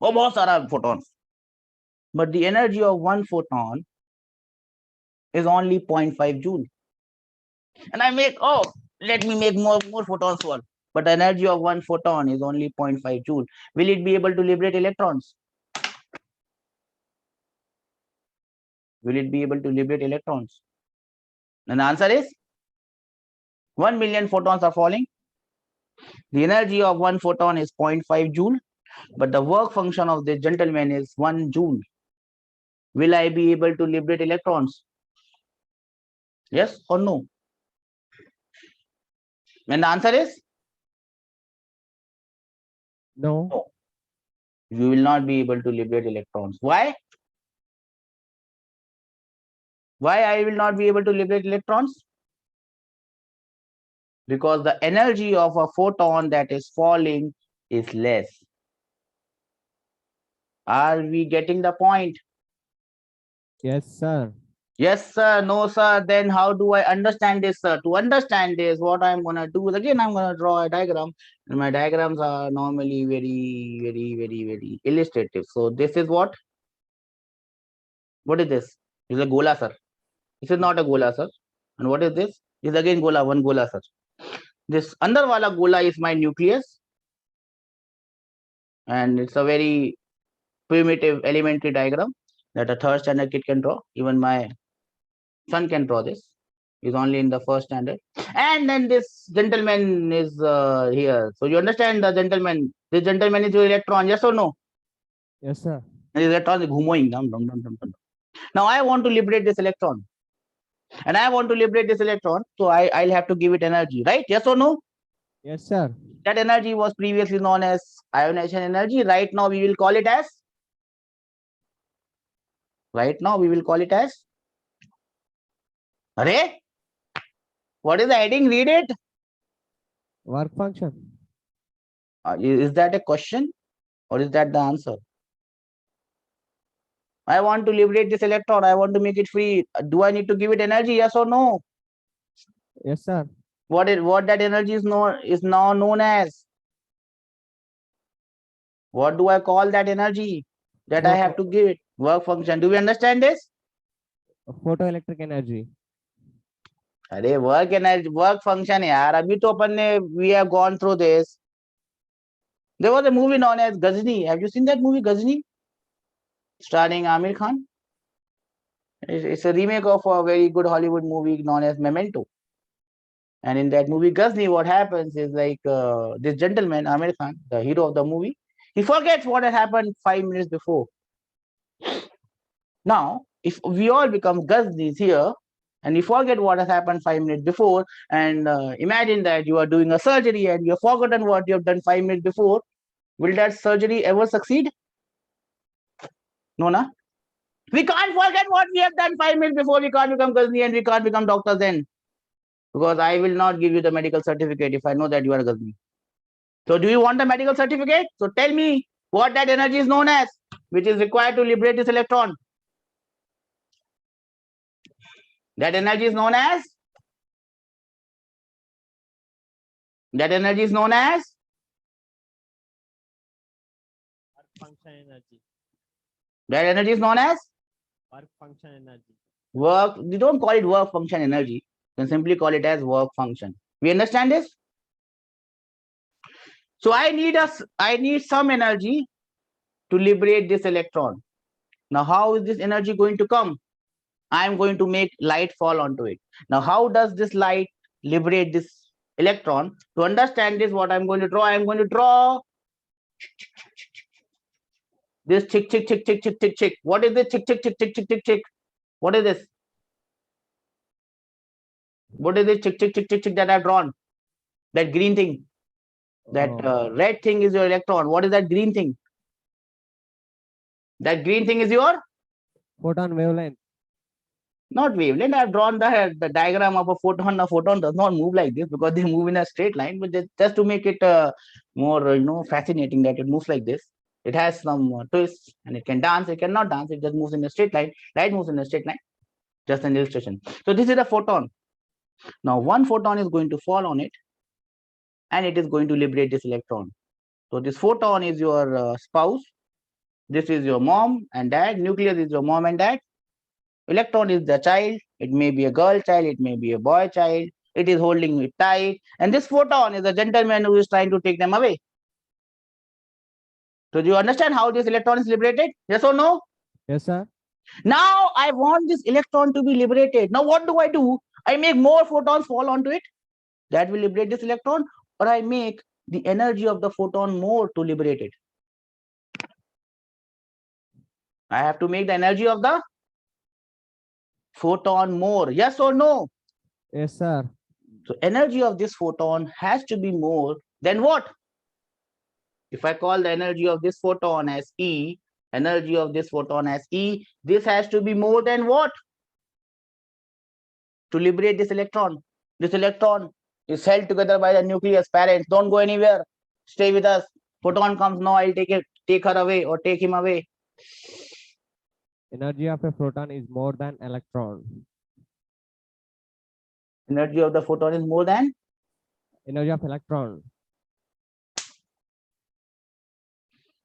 Oh, बहुत सारा photons. But the energy of one photon is only 0.5 joule. And I make, oh, let me make more photons fall. But the energy of one photon is only 0.5 joule. Will it be able to liberate electrons? Will it be able to liberate electrons? And the answer is 1 million photons are falling. The energy of one photon is 0.5 joule, but the work function of this gentleman is 1 joule. Will I be able to liberate electrons? Yes or no? And the answer is No. no. You will not be able to liberate electrons. Why? Why I will not be able to liberate electrons? Because the energy of a photon that is falling is less. Are we getting the point? Yes, sir. Yes, sir. No, sir. Then how do I understand this, sir? To understand this, what I'm going to do is, again, I'm going to draw a diagram. And my diagrams are normally very illustrative. So this is what? What is this? This is a gola, sir. This is not a gola, sir. And what is this? This is again gola, one gola, sir. This under wala gola is my nucleus. And it's a very primitive elementary diagram that a third standard kid can draw. Even my son can draw this. He's only in the first standard. And then this gentleman is here. So you understand the gentleman. This gentleman is your electron, yes or no? Yes, sir. And this electron is going down. Now I want to liberate this electron. And I want to liberate this electron. So I'll have to give it energy, right? Yes or no? Yes, sir. That energy was previously known as ionization energy. Right now we will call it as? Right now we will call it as? Arey? What is the heading? Read it. Work function. Is that a question or is that the answer? I want to liberate this electron. I want to make it free. Do I need to give it energy? Yes or no? Yes, sir. What that energy is now known as? What do I call that energy that I have to give it? Work function. Do we understand this? Photoelectric energy. अरे work energy, work function यार. अभी तो अपन ने we have gone through this. There was a movie known as Ghazni. Have you seen that movie Ghazni? Starring Amir Khan. It's a remake of a very good Hollywood movie known as Memento. And in that movie Ghazni, what happens is like this gentleman, Amir Khan, the hero of the movie, he forgets what had happened 5 minutes before. Now, if we all become Ghaznis here, and you forget what has happened 5 minutes before, and imagine that you are doing a surgery and you have forgotten what you have done 5 minutes before, Will that surgery ever succeed? No, na? We can't forget what we have done 5 minutes before. We can't become Ghazni and we can't become doctors then. Because I will not give you the medical certificate if I know that you are Ghazni. So do you want the medical certificate? So tell me what that energy is known as, which is required to liberate this electron. That energy is known as? That energy is known as? Work function energy. That energy is known as? Work function energy. Work. You don't call it work function energy. You can simply call it as work function. We understand this? So I need some energy to liberate this electron. Now, how is this energy going to come? I'm going to make light fall onto it. Now, how does this light liberate this electron? To understand this, what I'm going to draw this chick. What is this chick? What is this? What is this chick that I've drawn? That green thing. That red thing is your electron. What is that green thing? That green thing is your? Photon wavelength. Not wavelength. I've drawn the diagram of a photon. A photon does not move like this because they move in a straight line, but just to make it more fascinating that it moves like this. It has some twists and it can dance, it cannot dance, it just moves in a straight line. Light moves in a straight line. Just an illustration. So this is a photon. Now one photon is going to fall on it and it is going to liberate this electron. So this photon is your spouse. This is your mom and dad. Nucleus is your mom and dad. Electron is the child. It may be a girl child, it may be a boy child. It is holding it tight. And this photon is a gentleman who is trying to take them away. So do you understand how this electron is liberated? Yes or no? Yes, sir. Now I want this electron to be liberated. Now what do? I make more photons fall onto it. That will liberate this electron. Or I make the energy of the photon more to liberate it. I have to make the energy of the photon more. Yes or no? Yes, sir. So energy of this photon has to be more than what? If I call the energy of this photon as E, energy of this photon as E, this has to be more than what? To liberate this electron. This electron is held together by the nucleus. Parents, don't go anywhere. Stay with us. Photon comes now, I'll take her away or take him away. Energy of a proton is more than electron. Energy of the photon is more than? Energy of electron.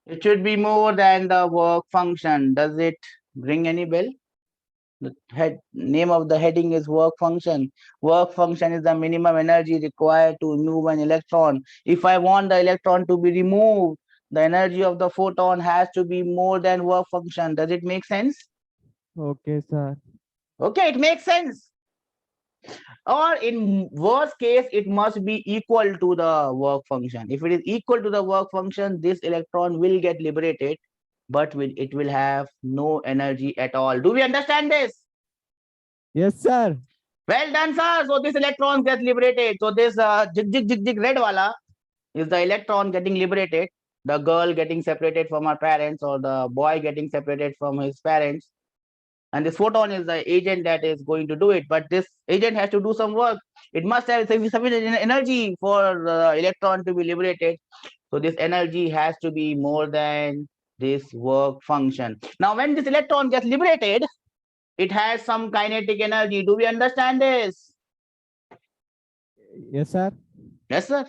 It should be more than the work function. Does it ring any bell? The name of the heading is work function. Work function is the minimum energy required to remove an electron. If I want the electron to be removed, the energy of the photon has to be more than work function. Does it make sense? Okay, sir. Okay, it makes sense. Or in worst case, it must be equal to the work function. If it is equal to the work function, this electron will get liberated, but it will have no energy at all. Do we understand this? Yes, sir. Well done, sir. So this electron gets liberated. So this jig red wala is the electron getting liberated. The girl getting separated from her parents or the boy getting separated from his parents. And this photon is the agent that is going to do it. But this agent has to do some work. It must have sufficient energy for the electron to be liberated. So this energy has to be more than this work function. Now, when this electron gets liberated, it has some kinetic energy. Do we understand this? Yes, sir. Yes, sir.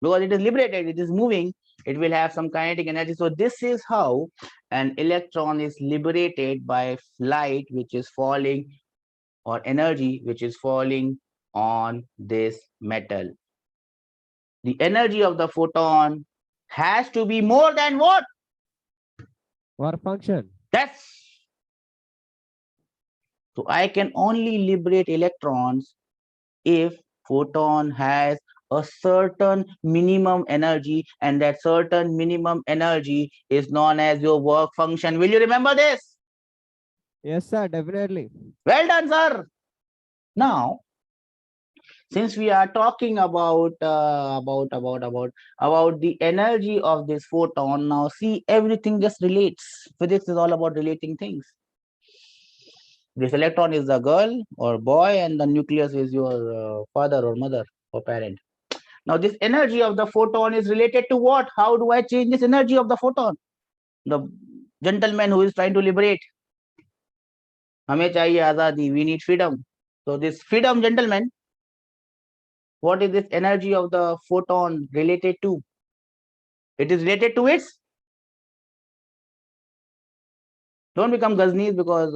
Because it is liberated, it is moving, it will have some kinetic energy. So this is how an electron is liberated by light which is falling, or energy which is falling on this metal. The energy of the photon has to be more than what? Work function. That's so I can only liberate electrons if photon has a certain minimum energy, and that certain minimum energy is known as your work function. Will you remember this? Yes, sir. Definitely. Well done, sir. Now, Since we are talking about the energy of this photon, now see, everything just relates. Physics is all about relating things. This electron is the girl or boy, and the nucleus is your father or mother or parent. Now this energy of the photon is related to what? How do I change this energy of the photon? The gentleman who is trying to liberate. हमें चाहिए आजादी. We need freedom. So this freedom, gentleman, what is this energy of the photon related to? It is related to its. Don't become Ghaznis, because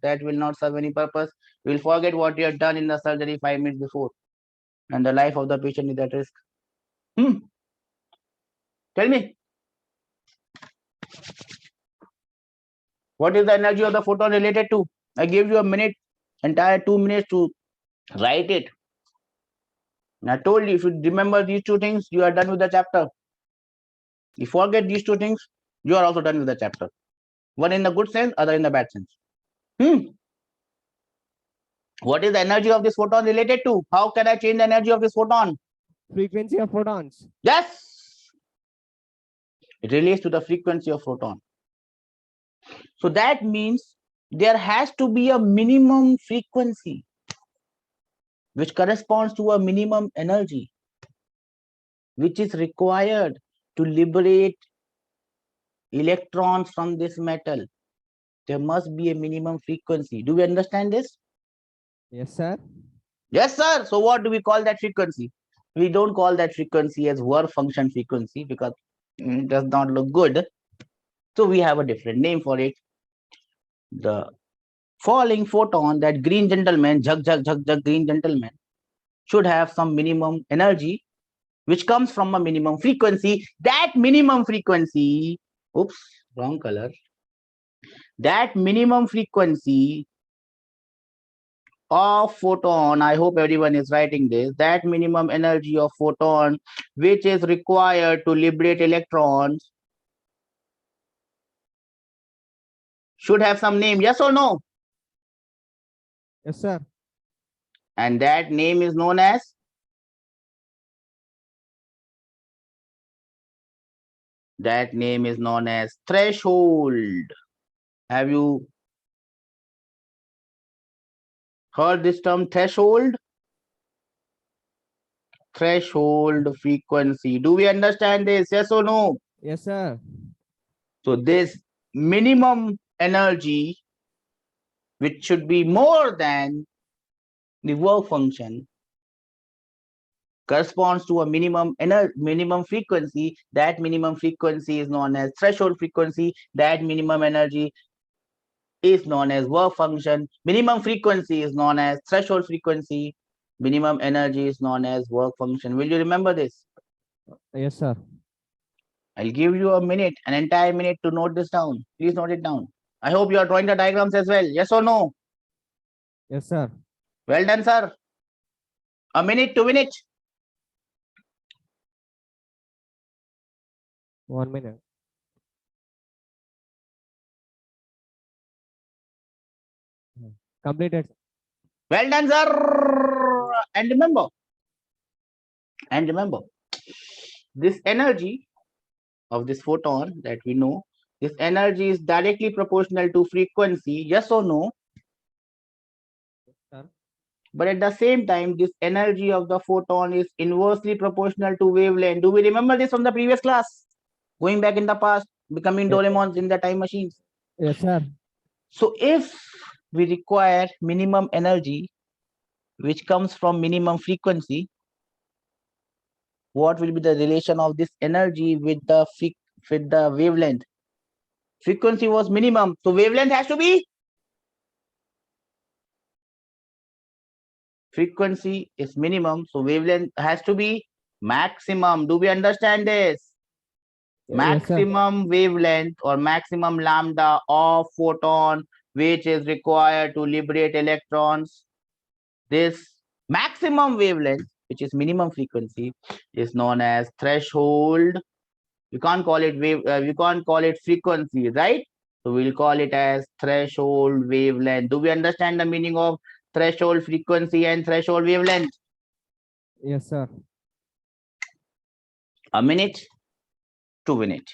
that will not serve any purpose. You will forget what you have done in the surgery 5 minutes before, and the life of the patient is at risk. Tell me, what is the energy of the photon related to? I gave you a minute, entire 2 minutes to write it. And I told you, if you remember these two things, you are done with the chapter. If you forget these two things, you are also done with the chapter. One in the good sense, other in the bad sense. What is the energy of this photon related to? How can I change the energy of this photon? Frequency of photons. Yes. It relates to the frequency of photon. So that means there has to be a minimum frequency which corresponds to a minimum energy which is required to liberate electrons from this metal. There must be a minimum frequency. Do we understand this? Yes, sir. Yes, sir. So what do we call that frequency? We don't call that frequency as work function frequency, because it does not look good. So we have a different name for it. The falling photon, that green gentleman, jug, green gentleman, should have some minimum energy which comes from a minimum frequency. That minimum frequency, oops, wrong color. That minimum frequency of photon, I hope everyone is writing this, that minimum energy of photon which is required to liberate electrons should have some name. Yes or no? Yes, sir. And that name is known as? That name is known as threshold. Have you heard this term, threshold? Threshold frequency. Do we understand this? Yes or no? Yes, sir. So this minimum energy, which should be more than the work function, corresponds to a minimum frequency. That minimum frequency is known as threshold frequency. That minimum energy is known as work function. Minimum frequency is known as threshold frequency. Minimum energy is known as work function. Will you remember this? Yes, sir. I'll give you a minute, an entire minute, to note this down. Please note it down. I hope you are drawing the diagrams as well. Yes or no? Yes, sir. Well done, sir. A minute to win it. 1 minute. Completed. Well done, sir. And remember, this energy of this photon that we know, this energy is directly proportional to frequency. Yes or no? Sir. But at the same time, this energy of the photon is inversely proportional to wavelength. Do we remember this from the previous class? Going back in the past, becoming Doraemons in the time machines. Yes, sir. So if we require minimum energy, which comes from minimum frequency, what will be the relation of this energy with the wavelength? Frequency was minimum, so wavelength has to be? Frequency is minimum, so wavelength has to be maximum. Do we understand this? Maximum wavelength or maximum lambda of photon which is required to liberate electrons. This maximum wavelength, which is minimum frequency, is known as threshold. You can't call it we can't call it frequency, right? So we'll call it as threshold wavelength. Do we understand the meaning of threshold frequency and threshold wavelength? Yes, sir. A minute, 2 minutes.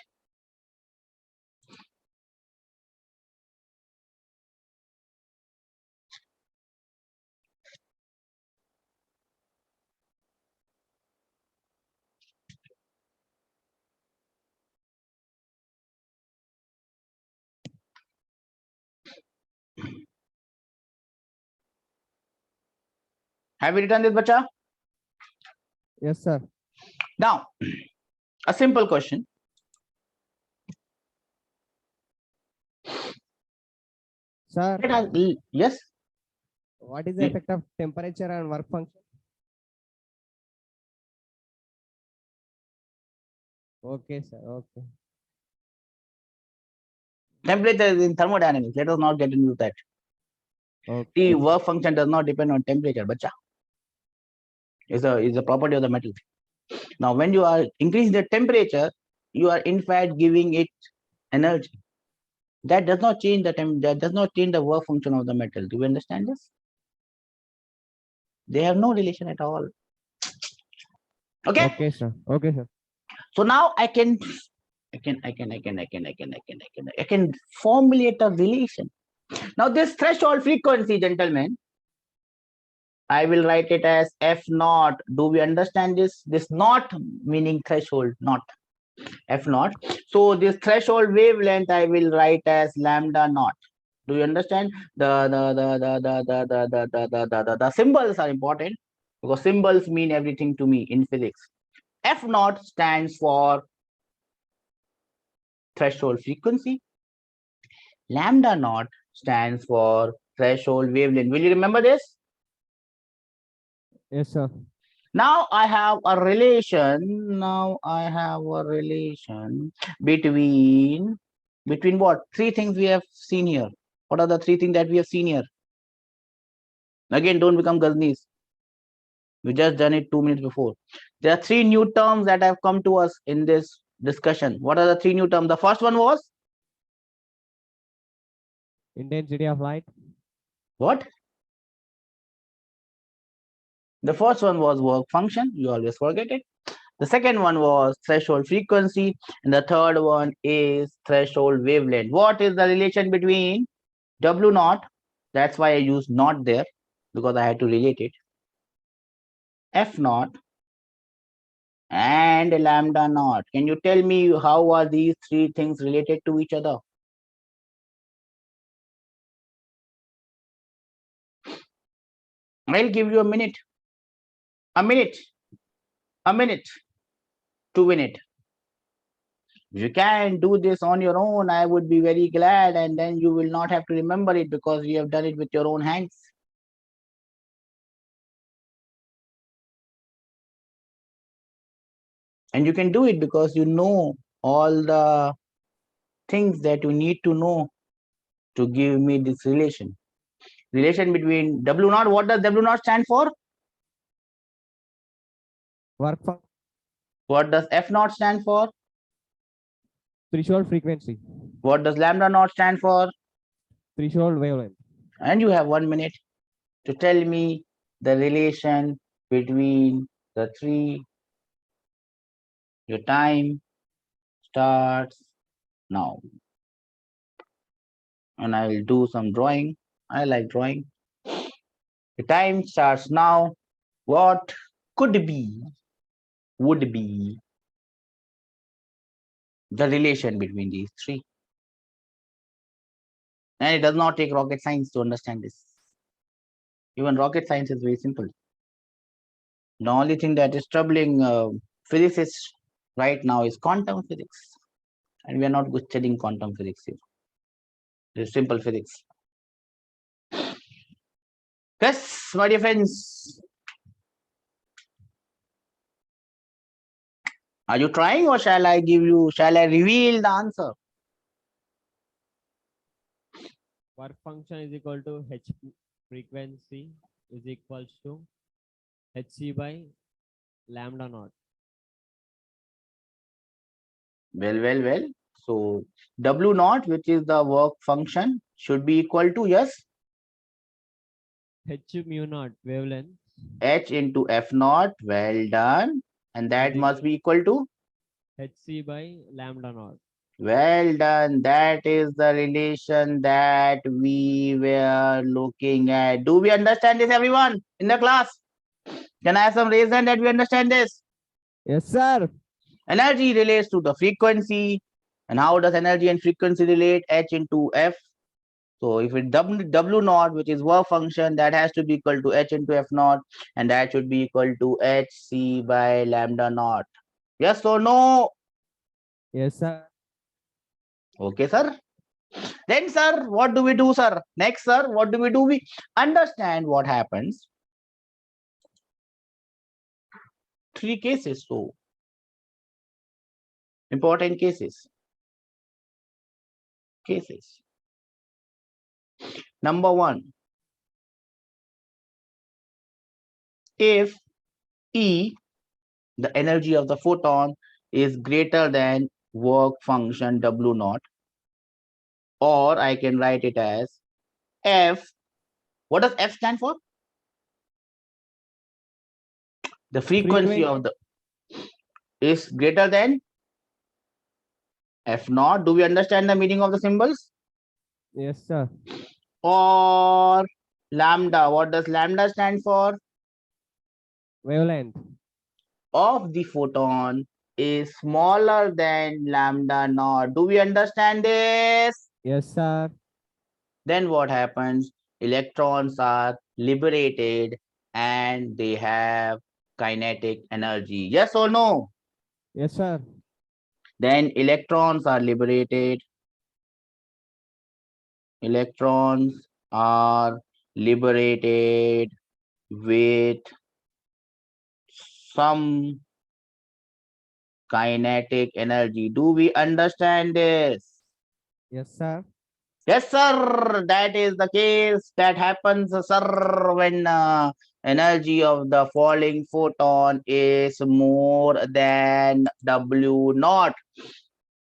Have you written this, bacha? Yes, sir. Now, a simple question. Sir, Yes. what is the effect of temperature on work function? Okay, sir. Okay. Temperature is in thermodynamics. Let us not get into that. Okay. The work function does not depend on temperature, bacha. Is a property of the metal. Now, when you are increasing the temperature, you are in fact giving it energy. That does not change the that does not change the work function of the metal. Do you understand this? They have no relation at all. Okay. Okay, sir. Okay, sir. So now I can formulate a relation. Now this threshold frequency, gentlemen, I will write it as F naught. Do we understand this? This not meaning threshold, not F naught. So this threshold wavelength I will write as lambda naught. Do you understand? The symbols are important because symbols mean everything to me in physics. F naught stands for threshold frequency. Lambda naught stands for threshold wavelength. Will you remember this? Yes, sir. Now I have a relation. Now I have a relation between what? Three things we have seen here. What are the three things that we have seen here? Again, don't become Gaznis. We just done it 2 minutes before. There are three new terms that have come to us in this discussion. What are the three new terms? The first one was Intensity of light. what? The first one was work function. You always forget it. The second one was threshold frequency. And the third one is threshold wavelength. What is the relation between W naught? That's why I used not there because I had to relate it. F naught and lambda naught. Can you tell me how are these three things related to each other? I'll give you a minute. A minute. A minute. 2 minutes. If you can do this on your own, I would be very glad, and then you will not have to remember it because you have done it with your own hands. And you can do it because you know all the things that you need to know to give me this relation. Relation between W naught. What does W naught stand for? Work function. What does F naught stand for? Threshold frequency. What does lambda naught stand for? Threshold wavelength. And you have 1 minute to tell me the relation between the three. Your time starts now. And I will do some drawing. I like drawing. The time starts now. What could be, would be the relation between these three? And it does not take rocket science to understand this. Even rocket science is very simple. The only thing that is troubling physicists right now is quantum physics. And we are not studying quantum physics here. It's simple physics. Yes, my dear friends. Are you trying or shall I reveal the answer? Work function is equal to H frequency is equals to Hc by lambda naught. Well. So W naught, which is the work function, should be equal to, yes, H mu naught wavelength H into F naught. Well done. And that must be equal to? Hc by lambda naught. Well done. That is the relation that we were looking at. Do we understand this, everyone, in the class? Can I have some reason that we understand this? Yes, sir. Energy relates to the frequency. And how does energy and frequency relate? H into F. So if it W naught, which is work function, that has to be equal to H into F naught, and that should be equal to Hc by lambda naught. Yes or no? Yes, sir. Okay, sir. Then, sir, what do we do, sir? Next, sir, what do? We understand what happens. 3 cases, so important cases. Number 1, if E, the energy of the photon, is greater than work function W naught, or I can write it as F. What does F stand for? The frequency of the is greater than F naught. Do we understand the meaning of the symbols? Yes, sir. Or lambda. What does lambda stand for? Wavelength of the photon is smaller than lambda naught. Do we understand this? Yes, sir. Then what happens? Electrons are liberated and they have kinetic energy. Yes or no? Yes, sir. Then electrons are liberated. Electrons are liberated with some kinetic energy. Do we understand this? Yes, sir. Yes, sir. That is the case. That happens, sir, when energy of the falling photon is more than W naught.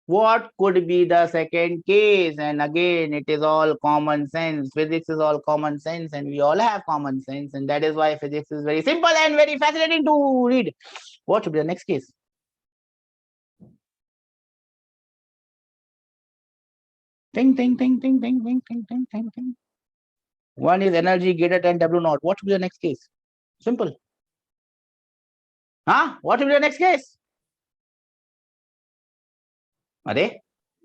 What could be the second case? And again, it is all common sense. Physics is all common sense, and we all have common sense. And that is why physics is very simple and very fascinating to read. What should be the next case? Ting, ting, ting, ting, ting, ting, ting, ting, ting, ting. One is energy greater than W naught. What should be the next case? Simple. Huh? What will be the next case? Are E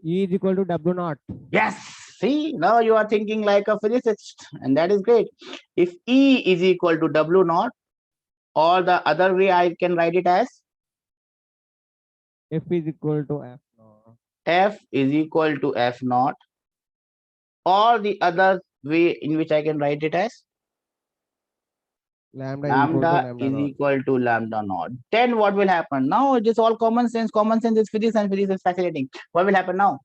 is equal to W naught. Yes. See, now you are thinking like a physicist, and that is great. If E is equal to W naught, or the other way I can write it as F is equal to F naught. F is equal to F naught, or the other way in which I can write it as lambda is equal to lambda naught. Then what will happen? Now it is all common sense. Common sense is physics, and physics is fascinating. What will happen now?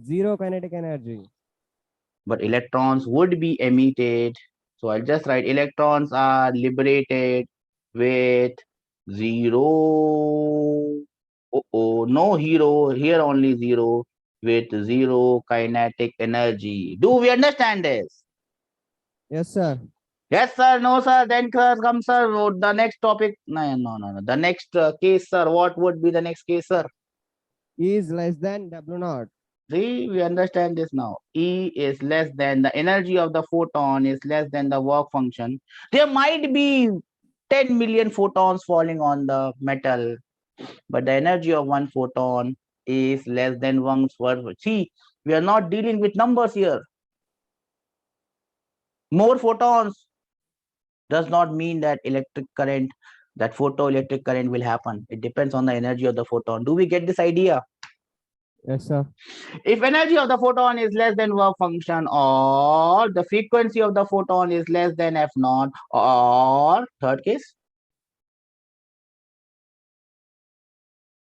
Zero kinetic energy. But electrons would be emitted. So I'll just write electrons are liberated with 0. No hero, here only 0, with 0 kinetic energy. Do we understand this? Yes, sir. Yes, sir. No, sir. Then come, sir. The next topic. No. The next case, sir. What would be the next case, sir? E is less than W naught. See, we understand this now. E is less than the energy of the photon is less than the work function. There might be 10 million photons falling on the metal, but the energy of one photon is less than 1 work. See, we are not dealing with numbers here. More photons does not mean that electric current, that photoelectric current will happen. It depends on the energy of the photon. Do we get this idea? Yes, sir. If energy of the photon is less than work function, or the frequency of the photon is less than F naught, or third case,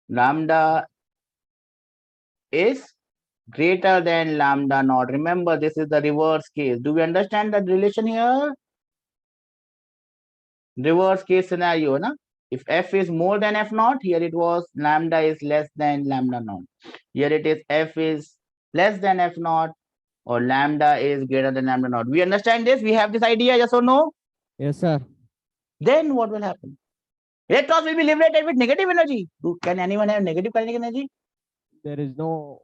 lambda is greater than lambda naught. Remember, this is the reverse case. Do we understand that relation here? Reverse case scenario, na? If F is more than F naught, here it was lambda is less than lambda naught. Here it is F is less than F naught, or lambda is greater than lambda naught. We understand this? We have this idea, yes or no? Yes, sir. then what will happen? Electrons will be liberated with negative energy. Can anyone have negative kinetic energy? There is no.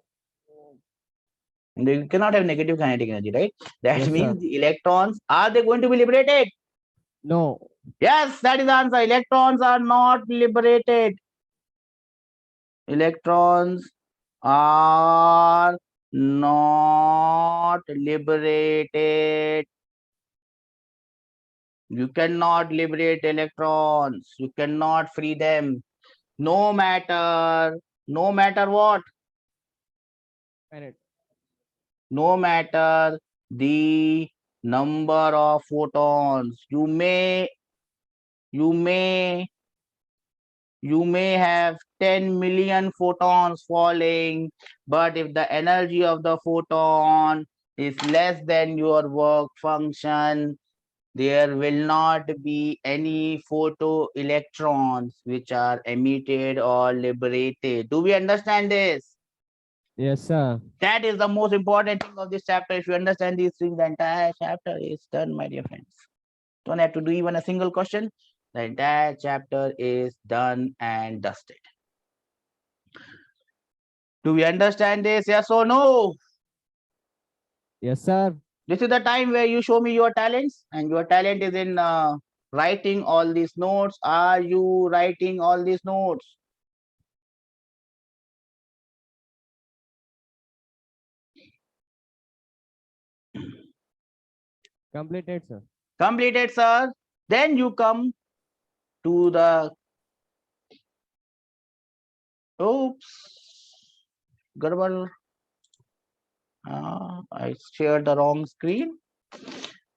They cannot have negative kinetic energy, right? That Yes, means sir. the electrons, are they going to be liberated? No. Yes, that is the answer. Electrons are not liberated. Electrons are not liberated. You cannot liberate electrons. You cannot free them. No matter what, Correct. no matter the number of photons. You may have 10 million photons falling, but if the energy of the photon is less than your work function, there will not be any photoelectrons which are emitted or liberated. Do we understand this? Yes, sir. That is the most important thing of this chapter. If you understand these things, the entire chapter is done, my dear friends. Don't have to do even a single question. The entire chapter is done and dusted. Do we understand this? Yes or no? Yes, sir. This is the time where you show me your talents, and your talent is in writing all these notes. Are you writing all these notes? Completed, sir. Completed, sir. Then you come to the, oops, garbal. I shared the wrong screen.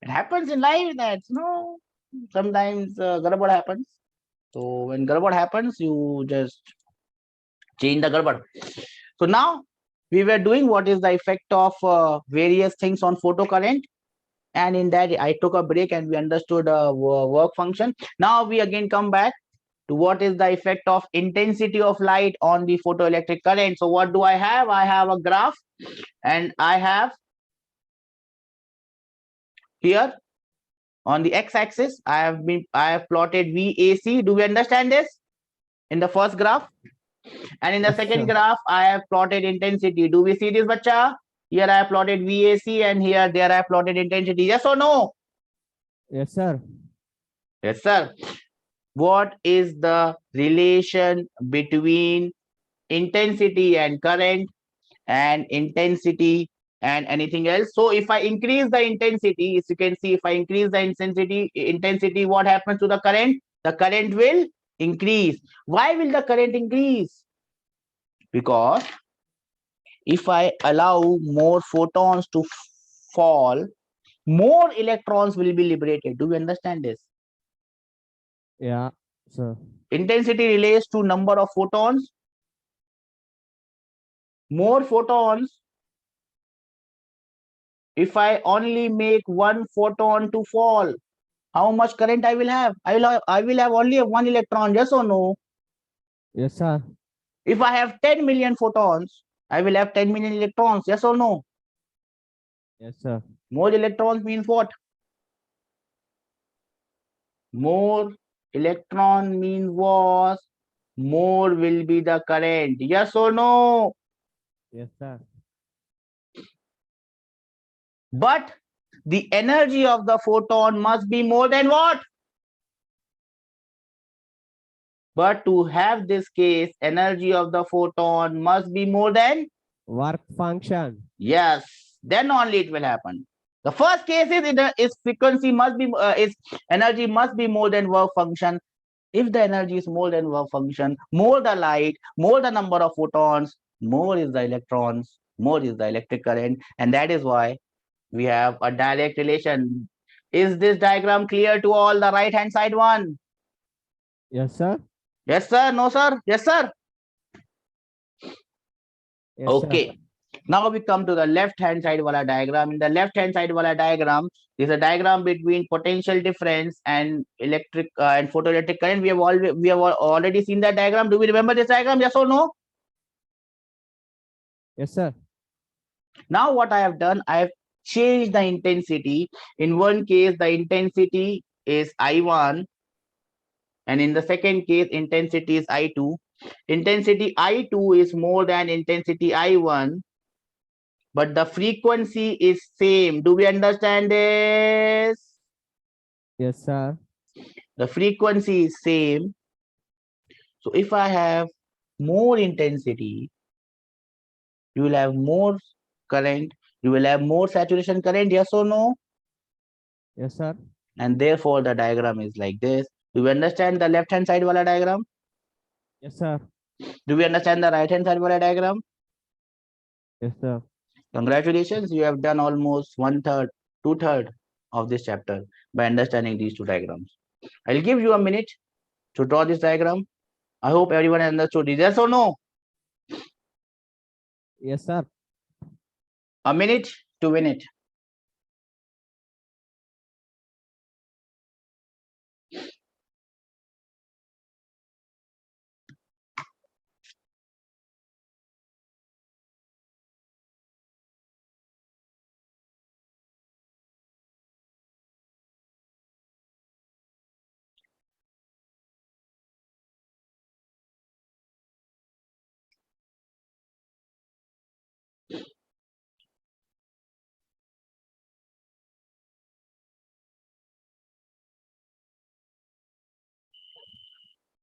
It happens in life that, sometimes garbal happens. So when garbal happens, you just change the garbal. So now we were doing what is the effect of various things on photocurrent. And in that, I took a break and we understood work function. Now we again come back to what is the effect of intensity of light on the photoelectric current. So what do I have? I have a graph, and I have here on the x-axis, I have plotted VAC. Do we understand this? In the first graph, and in the Yes, second sir. graph, I have plotted intensity. Do we see this, bacha? Here I have plotted VAC, and there I have plotted intensity. Yes or no? Yes, sir. Yes, sir. What is the relation between intensity and current, and intensity and anything else? So if I increase the intensity, as you can see, if I increase the intensity, what happens to the current? The current will increase. Why will the current increase? Because if I allow more photons to fall, more electrons will be liberated. Do you understand this? Yeah, sir. Intensity relates to number of photons. More photons, if I only make one photon to fall, how much current I will have? I will have only one electron. Yes or no? Yes, sir. If I have 10 million photons, I will have 10 million electrons. Yes or no? Yes, sir. More electrons means what? More electron means what? More will be the current. Yes or no? Yes, sir. But the energy of the photon must be more than what? But to have this case, energy of the photon must be more than? Work function. Yes, then only it will happen. The first case is frequency must be is energy must be more than work function. If the energy is more than work function, more the light, more the number of photons, more is the electrons, more is the electric current, and that is why we have a direct relation. Is this diagram clear to all? The right hand side one? Yes, sir. Yes, sir. No, sir. Yes, sir. Yes, sir. Okay. Now we come to the left hand side wala diagram. In the left hand side wala diagram, there is a diagram between potential difference and electric and photoelectric current. We have already seen that diagram. Do we remember this diagram? Yes or no? Yes, sir. Now what I have done, I have changed the intensity. In one case, the intensity is I1, And in the second case, intensity is I2. Intensity I2 is more than intensity I1, but the frequency is same. Do we understand this? Yes, sir. The frequency is same. So if I have more intensity, you will have more current, you will have more saturation current, yes or no? Yes, sir. And therefore the diagram is like this. Do we understand the left hand side wala diagram? Yes, sir. Do we understand the right hand side wala diagram? Yes, sir. Congratulations, you have done almost 1/3, 2/3 of this chapter by understanding these two diagrams. I'll give you a minute to draw this diagram. I hope everyone has understood it. Yes or no? Yes, sir. A minute to win it.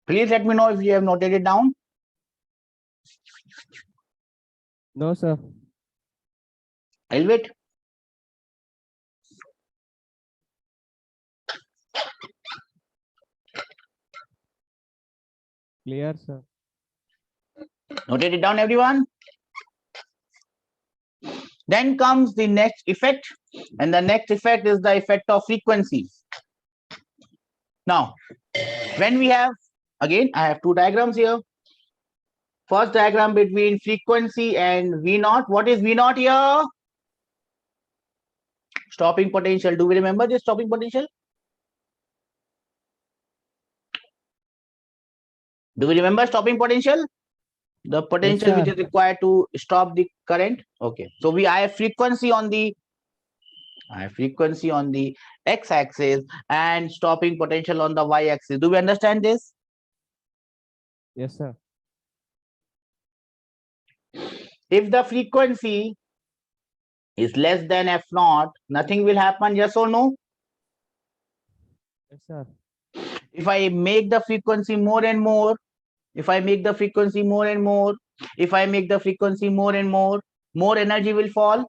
Please let me know if you have noted it down. No, sir. I'll wait. Clear, sir. Noted it down, everyone. Then comes the next effect, and the next effect is the effect of frequency. Now, when we have, again, I have two diagrams here. First diagram between frequency and V naught. What is V naught here? Stopping potential. Do we remember this stopping potential? Do we remember stopping potential? The potential Yes, which sir. is required to stop the current. Okay. So I have frequency on the x-axis and stopping potential on the y-axis. Do we understand this? Yes, sir. If the frequency is less than f naught, nothing will happen. Yes or no? Yes, sir. If I make the frequency more and more, if I make the frequency more and more, if I make the frequency more and more energy will fall.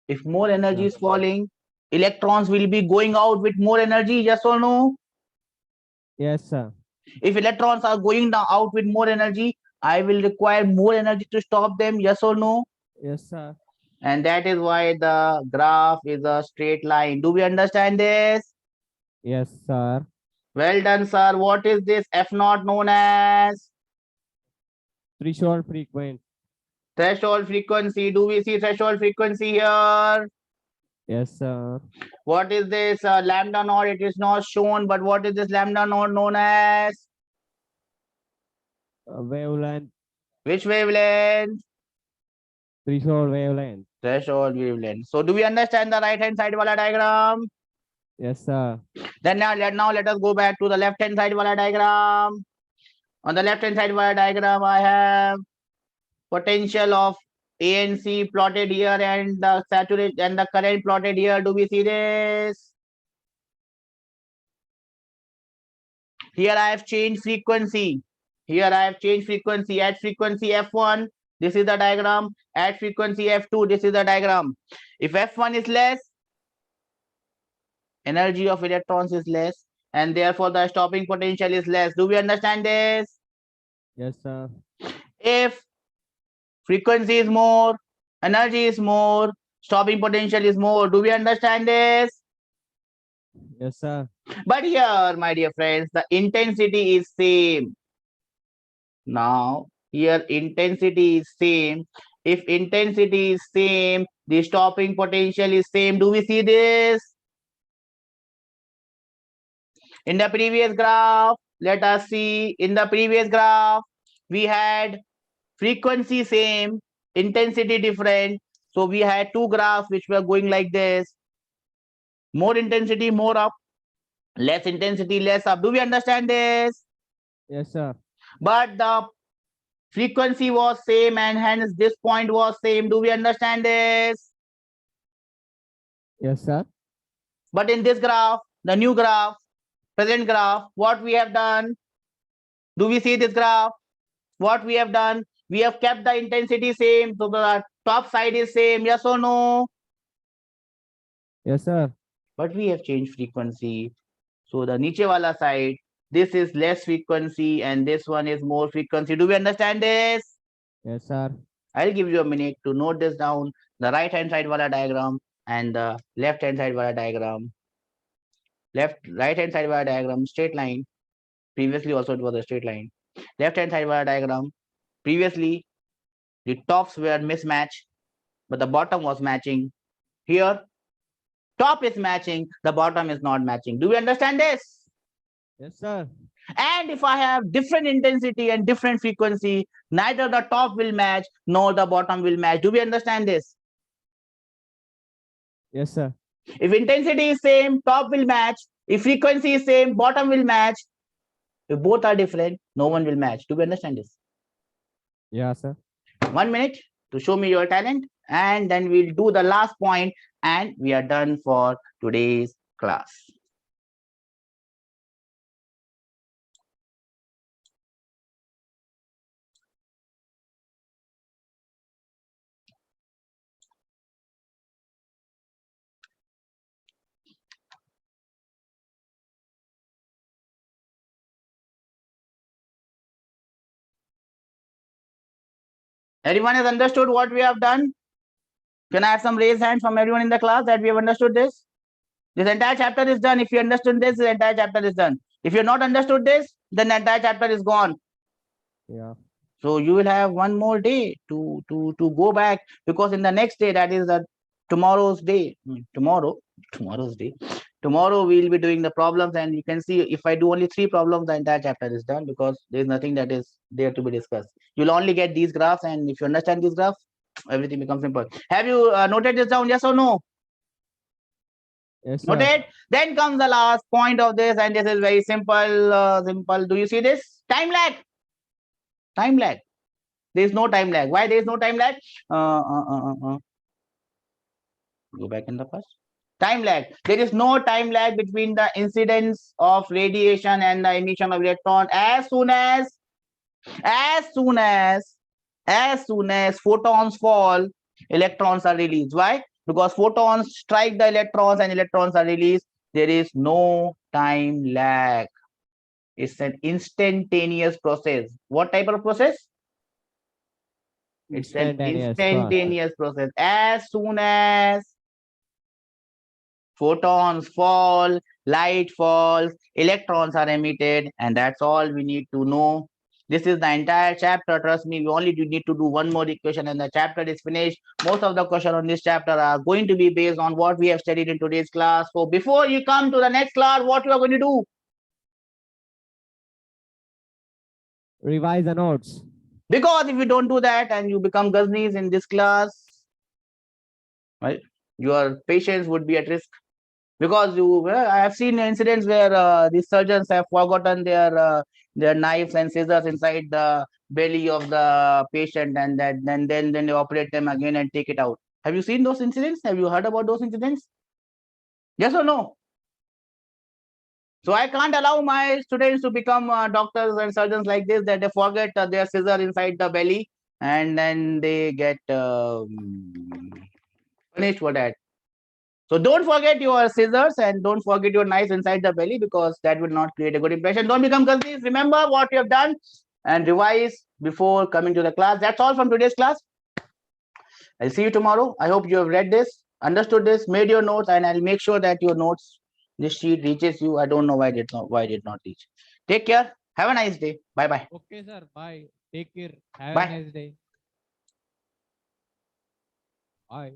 If more energy is falling, electrons will be going out with more energy. Yes or no? Yes, sir. If electrons are going down out with more energy, I will require more energy to stop them. Yes or no? Yes, sir. And that is why the graph is a straight line. Do we understand this? Yes, sir. Well done, sir. What is this F naught known as? Threshold frequency. Threshold frequency. Do we see threshold frequency here? Yes, sir. What is this lambda naught? It is not shown, but what is this lambda naught known as? Wavelength. Which wavelength? Threshold wavelength. Threshold wavelength. So do we understand the right hand side wala diagram? Yes, sir. Then now let us go back to the left hand side wala diagram. On the left hand side wala diagram, I have potential of A and C plotted here and the saturation and the current plotted here. Do we see this? Here I have changed frequency. Here I have changed frequency. At frequency F1, this is the diagram. At frequency F2, this is the diagram. If F1 is less, energy of electrons is less, and therefore the stopping potential is less. Do we understand this? Yes, sir. If frequency is more, energy is more, stopping potential is more. Do we understand this? Yes, sir. But here, my dear friends, the intensity is same. Now, here intensity is same. If intensity is same, the stopping potential is same. Do we see this? In the previous graph, let us see. In the previous graph, we had frequency same, intensity different. So we had two graphs which were going like this. More intensity, more up. Less intensity, less up. Do we understand this? Yes, sir. But the frequency was same and hence this point was same. Do we understand this? Yes, sir. But in this graph, the new graph, present graph, what we have done? Do we see this graph? What we have done? We have kept the intensity same. So the top side is same. Yes or no? Yes, sir. But we have changed frequency. So the niche wala side, this is less frequency and this one is more frequency. Do we understand this? Yes, sir. I'll give you a minute to note this down. The right hand side wala diagram and the left hand side wala diagram. Right hand side wala diagram, straight line. Previously also it was a straight line. Left hand side wala diagram. Previously the tops were mismatched, but the bottom was matching. Here, top is matching, the bottom is not matching. Do we understand this? Yes, sir. And if I have different intensity and different frequency, neither the top will match nor the bottom will match. Do we understand this? Yes, sir. If intensity is same, top will match. If frequency is same, bottom will match. If both are different, no one will match. Do we understand this? Yeah, sir. 1 minute to show me your talent, and then we'll do the last point and we are done for today's class. Everyone has understood what we have done? Can I have some raised hands from everyone in the class that we have understood this? This entire chapter is done. If you understood this, the entire chapter is done. If you not understood this, then the entire chapter is gone. Yeah. So you will have one more day to go back, because in the next day, that is the tomorrow's day. Tomorrow's day. Tomorrow we will be doing the problems, and you can see if I do only 3 problems, the entire chapter is done, because there is nothing that is there to be discussed. You'll only get these graphs, and if you understand these graphs, everything becomes simple. Have you noted this down? Yes or no? Yes, sir. Noted. Then comes the last point of this, and this is very simple. Simple. Do you see this? Time lag. Time lag. There is no time lag. Why there is no time lag? Go back in the past. Time lag. There is no time lag between the incidence of radiation and the emission of electron. As soon as photons fall, electrons are released. Why? Because photons strike the electrons and electrons are released. There is no time lag. It's an instantaneous process. What type of process? It's an instantaneous process. As soon as photons fall, light falls, electrons are emitted, and that's all we need to know. This is the entire chapter. Trust me, we only need to do one more equation and the chapter is finished. Most of the questions on this chapter are going to be based on what we have studied in today's class. So before you come to the next class, what you are going to do? Revise the notes. Because if you don't do that and you become Ghaznavis in this class, right, your patience would be at risk. Because I have seen incidents where the surgeons have forgotten their knives and scissors inside the belly of the patient, and then they operate them again and take it out. Have you seen those incidents? Have you heard about those incidents? Yes or no? So I can't allow my students to become doctors and surgeons like this, that they forget their scissor inside the belly and then they get punished for that. So don't forget your scissors and don't forget your knives inside the belly, because that will not create a good impression. Don't become Ghaznavis. Remember what you have done and revise before coming to the class. That's all from today's class. I'll see you tomorrow. I hope you have read this, understood this, made your notes, and I'll make sure that your notes, this sheet reaches you. I don't know why it did not reach. Take care. Have a nice day. Bye bye. Okay, sir. Bye. Take care. Have Bye. a nice day. Bye.